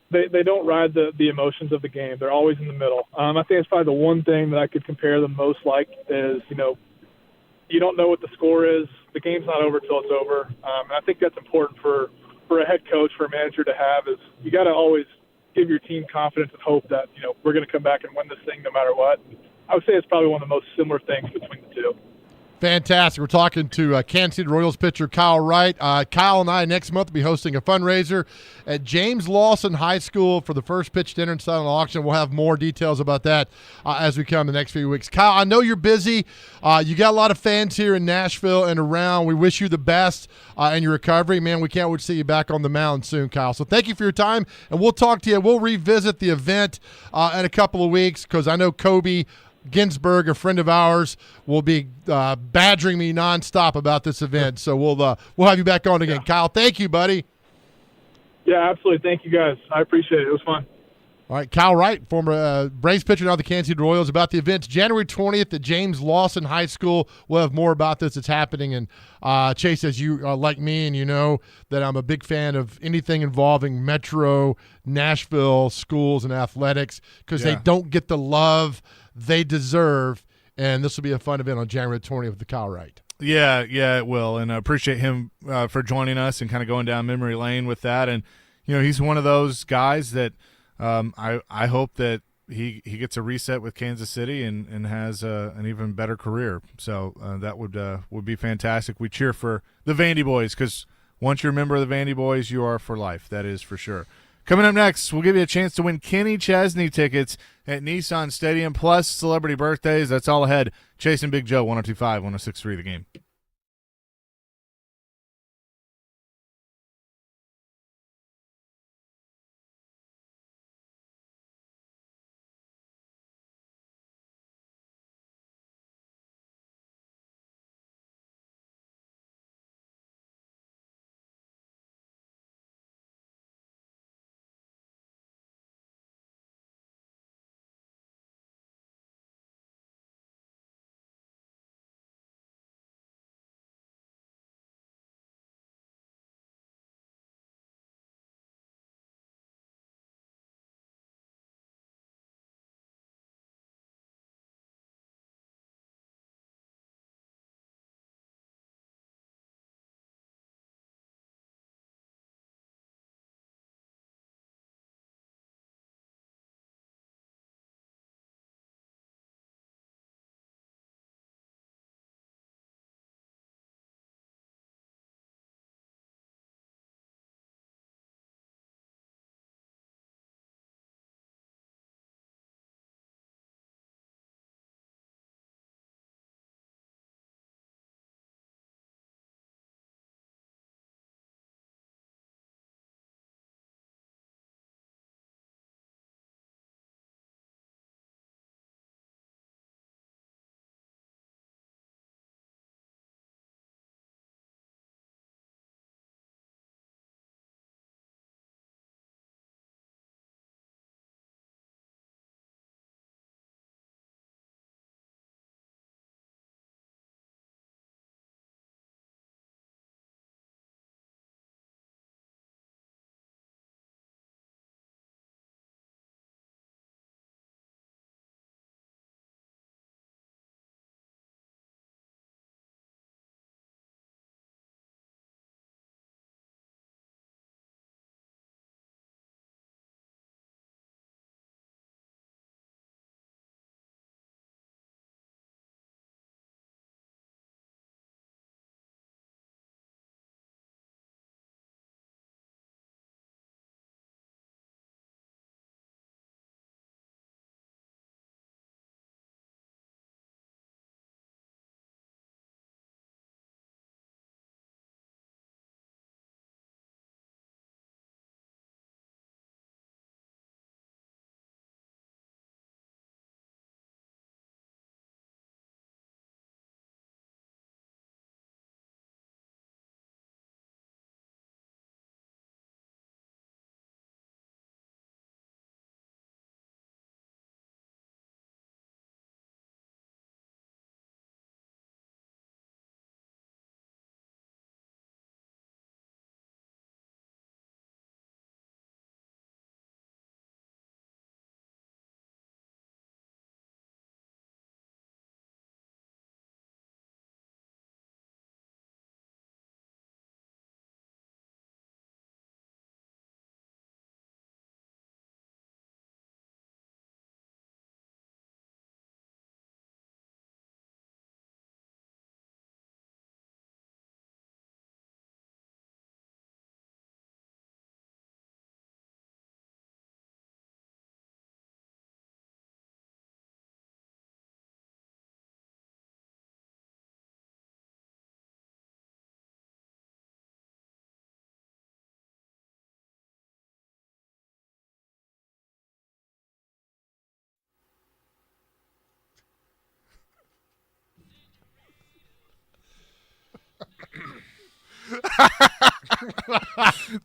they don't ride the emotions of the game. They're always in the middle. I think it's probably the one thing that I could compare them most like is, you don't know what the score is. The game's not over till it's over. And I think that's important for a head coach, for a manager to have, is you got to always give your team confidence and hope that, we're going to come back and win this thing no matter what. I would say it's probably one of the most similar things between the two. Fantastic. We're talking to Kansas City Royals pitcher Kyle Wright. Kyle and I next month will be hosting a fundraiser at James Lawson High School for the first pitch dinner and silent auction. We'll have more details about that as we come the next few weeks. Kyle, I know you're busy. You got a lot of fans here in Nashville and around. We wish you the best in your recovery. Man, we can't wait to see you back on the mound soon, Kyle. So thank you for your time, and we'll talk to you. We'll revisit the event in a couple of weeks, because I know Kobe Ginsburg, a friend of ours, will be badgering me nonstop about this event. So we'll have you back on again. Yeah. Kyle, thank you, buddy. Yeah, absolutely. Thank you, guys. I appreciate it. It was fun. All right, Kyle Wright, former Braves pitcher, now the Kansas City Royals, about the events. January 20th at James Lawson High School. We'll have more about this. It's happening. And Chase, as you like me, and you know that I'm a big fan of anything involving Metro, Nashville schools and athletics because they don't get the love they deserve. And this will be a fun event on January 20th with the Kyle Wright. Yeah, it will. And I appreciate him for joining us and kind of going down memory lane with that. And, he's one of those guys that I hope that he gets a reset with Kansas City and has an even better career. So that would be fantastic. We cheer for the Vandy Boys because once you're a member of the Vandy Boys, you are for life. That is for sure. Coming up next, we'll give you a chance to win Kenny Chesney tickets at Nissan Stadium plus celebrity birthdays. That's all ahead. Chasing Big Joe, 102.5, 106.3 The Game.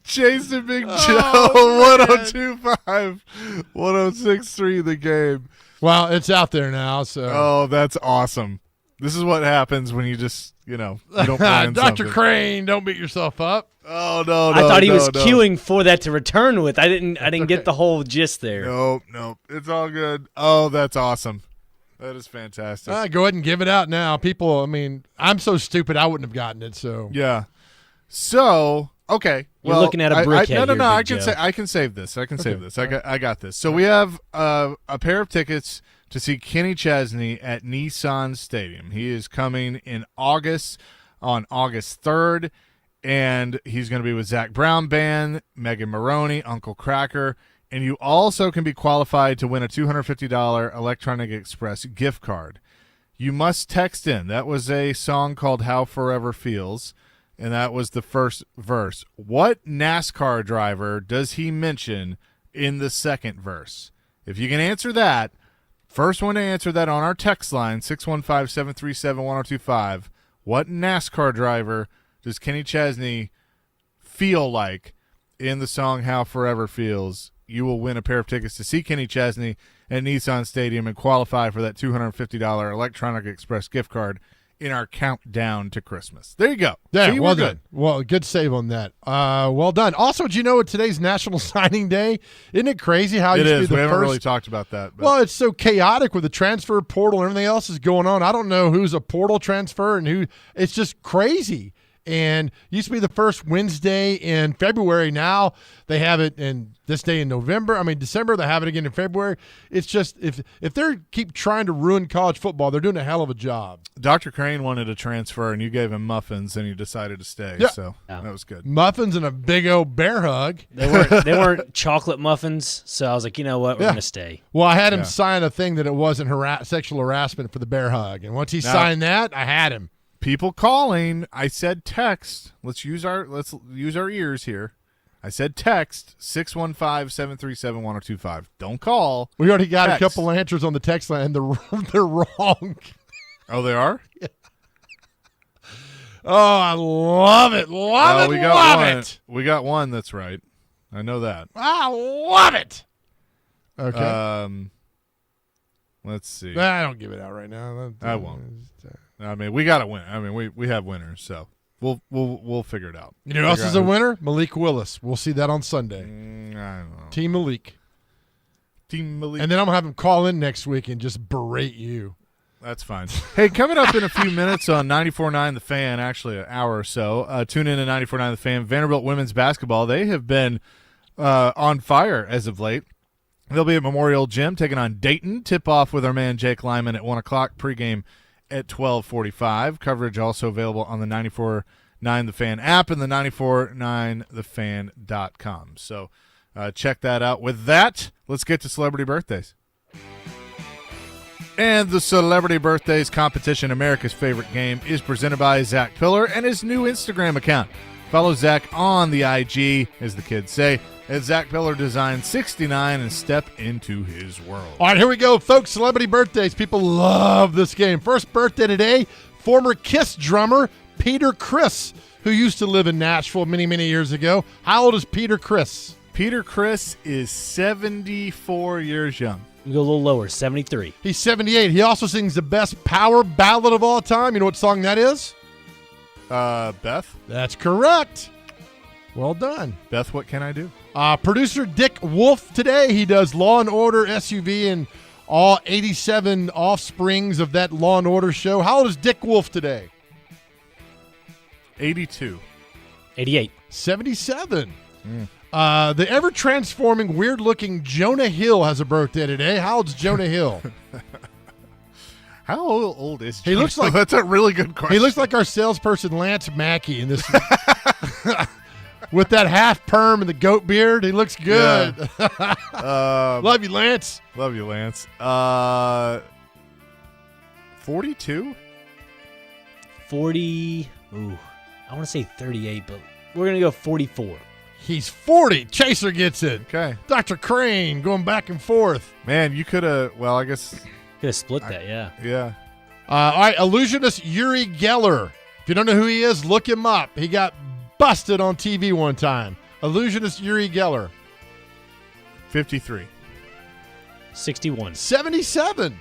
Jason Big Joe, Oh, man. 1025, 1063 the game. Well, it's out there now, so. Oh, that's awesome. This is what happens when you just, you don't plan Dr. something. Crane, don't beat yourself up. Oh, no, I thought he was no. queuing for that to return with. I didn't get the whole gist there. Nope. It's all good. Oh, that's awesome. That is fantastic. Go ahead and give it out now. People, I mean, I'm so stupid I wouldn't have gotten it, so. Yeah. So, okay. You're well, looking at a brickhead No, here, I Big can Joe. I can save this. I got this. So we have a pair of tickets to see Kenny Chesney at Nissan Stadium. He is coming in August, on August 3rd, and he's going to be with Zach Brown Band, Megan Maroney, Uncle Cracker, and you also can be qualified to win a $250 Electronic Express gift card. You must text in. That was a song called How Forever Feels, and that was the first verse. What NASCAR driver does he mention in the second verse? If you can answer that, first one to answer that on our text line, 615-737-1025, what NASCAR driver does Kenny Chesney feel like in the song How Forever Feels? You will win a pair of tickets to see Kenny Chesney at Nissan Stadium and qualify for that $250 Electronic Express gift card in our countdown to Christmas. There you go. Yeah, See, well we're done. Well, good save on that. Well done. Also, do you know today's National Signing Day? Isn't it crazy how It used to is. be We the haven't first? really talked about that. But Well, it's so chaotic with the transfer portal and everything else is going on. I don't know who's a portal transfer and who. It's just crazy. And used to be the first Wednesday in February. Now they have it in this day in November. I mean, December, they have it again in February. It's just if they keep trying to ruin college football, they're doing a hell of a job. Dr. Crane wanted to transfer, and you gave him muffins, and he decided to stay. Yeah. So that was good. Muffins and a big old bear hug. They weren't chocolate muffins, so I was like, you know what, we're gonna stay. Well, I had him Yeah. sign a thing that it wasn't sexual harassment for the bear hug, and once he Now- signed that, I had him. People calling. I said text. Let's use our ears here. I said text 615-737-1025. Don't call. We already got Text. a couple answers on the text line, and they're wrong. Oh, they are? Oh, I love it. Love it. we got love one. it. We got one that's right. I know that. I love it. Okay. Let's see. I don't give it out right now. I won't. I mean, we got to win. I mean, we have winners, so we'll figure it out. You know who else Figure is out a winner? Malik Willis. We'll see that on Sunday. I don't know. Team Malik. Team Malik. And then I'm going to have him call in next week and just berate you. That's fine. Hey, coming up in a few minutes on 94.9 The Fan, actually an hour or so, tune in to 94.9 The Fan. Vanderbilt women's basketball, they have been on fire as of late. They'll be at Memorial Gym taking on Dayton. Tip-off with our man Jake Lyman at 1 o'clock, pregame at 12:45. Coverage also available on the 94.9 The Fan app and the 94.9thefan.com. So check that out. With that, let's get to celebrity birthdays. And the Celebrity Birthdays competition, America's favorite game, is presented by Zach Pillar and his new Instagram account. Follow Zach on the IG, as the kids say, at Zach Pillar Design 69 and step into his world. All right, here we go, folks. Celebrity birthdays. People love this game. First birthday today, former Kiss drummer Peter Criss, who used to live in Nashville many, many years ago. How old is Peter Criss? Peter Criss is 74 years young. You go a little lower, 73. He's 78. He also sings the best power ballad of all time. You know what song that is? Beth? That's correct. Well done. Beth, what can I do? Producer Dick Wolf today. He does Law and Order SUV and all 87 offsprings of that Law and Order show. How old is Dick Wolf today? 82. 88. 77. The ever-transforming, weird-looking Jonah Hill has a birthday today. How old's Jonah Hill? How old is He looks like That's a really good question. He looks like our salesperson Lance Mackey in this. With that half perm and the goat beard, he looks good. Love you, Lance. Love you, Lance. 42? 40. Ooh, I want to say 38, but we're going to go 44. He's 40. Chaser gets it. Okay. Dr. Crane going back and forth. Man, you could have, well, I guess. Could have split that, yeah. Yeah. All right, illusionist Uri Geller. If you don't know who he is, look him up. He got busted on TV one time. Illusionist Uri Geller. 53. 61. 77.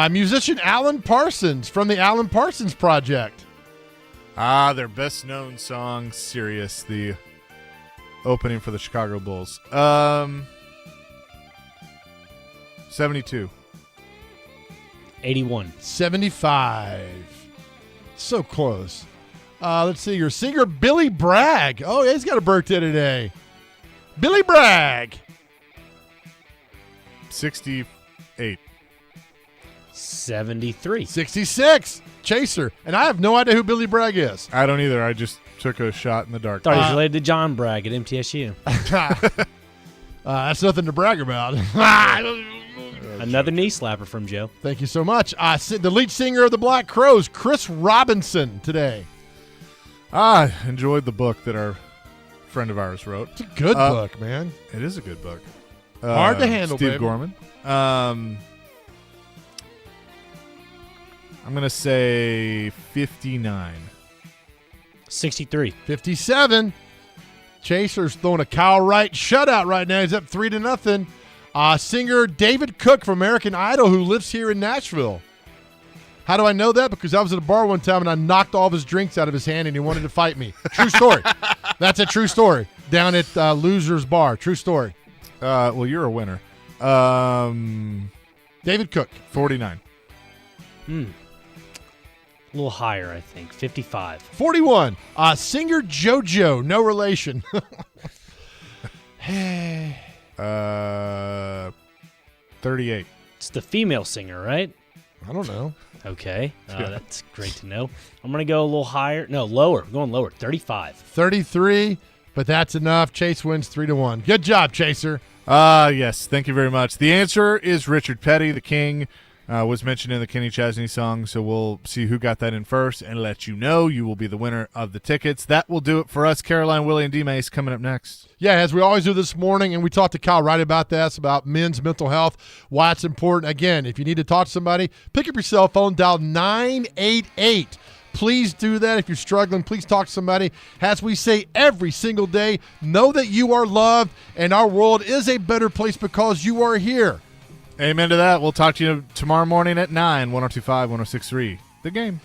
Musician Alan Parsons from the Alan Parsons Project. Their best known song, Sirius, the opening for the Chicago Bulls. 72. 81. 75. So close. Let's see. Your singer, Billy Bragg. Oh, yeah, he's got a birthday today. Billy Bragg. 68. 73. 66. Chaser. And I have no idea who Billy Bragg is. I don't either. I just took a shot in the dark. Thought he was related to John Bragg at MTSU. That's nothing to brag about. Another knee slapper from Joe. Thank you so much. The lead singer of the Black Crowes, Chris Robinson, today. I enjoyed the book that our friend of ours wrote. It's a good book, man. It is a good book. Hard to handle, Steve baby. Gorman. I'm going to say 59. 63. 57. Chaser's throwing a Kyle Wright shutout right now. He's up 3-0. Singer David Cook from American Idol, who lives here in Nashville. How do I know that? Because I was at a bar one time and I knocked all of his drinks out of his hand and he wanted to fight me. True story. That's a true story. Down at Loser's Bar. True story. Well, you're a winner. David Cook. 49. A little higher, I think. 55. 41. Singer JoJo. No relation. 38. It's the female singer, right? I don't know. Okay. That's great to know. I'm going to go a little higher. No, lower. I'm going lower. 35. 33. But that's enough. Chase wins 3-1. Good job, Chaser. Yes, thank you very much. The answer is Richard Petty, the King, was mentioned in the Kenny Chesney song, so we'll see who got that in first and let you know. You will be the winner of the tickets. That will do it for us. Caroline, Willie, and D-Mace coming up next. Yeah, as we always do this morning, and we talked to Kyle Wright about this, about men's mental health, why it's important. Again, if you need to talk to somebody, pick up your cell phone, dial 988. Please do that. If you're struggling, please talk to somebody. As we say every single day, know that you are loved, and our world is a better place because you are here. Amen to that. We'll talk to you tomorrow morning at 9, 102.5, 106.3. The Game.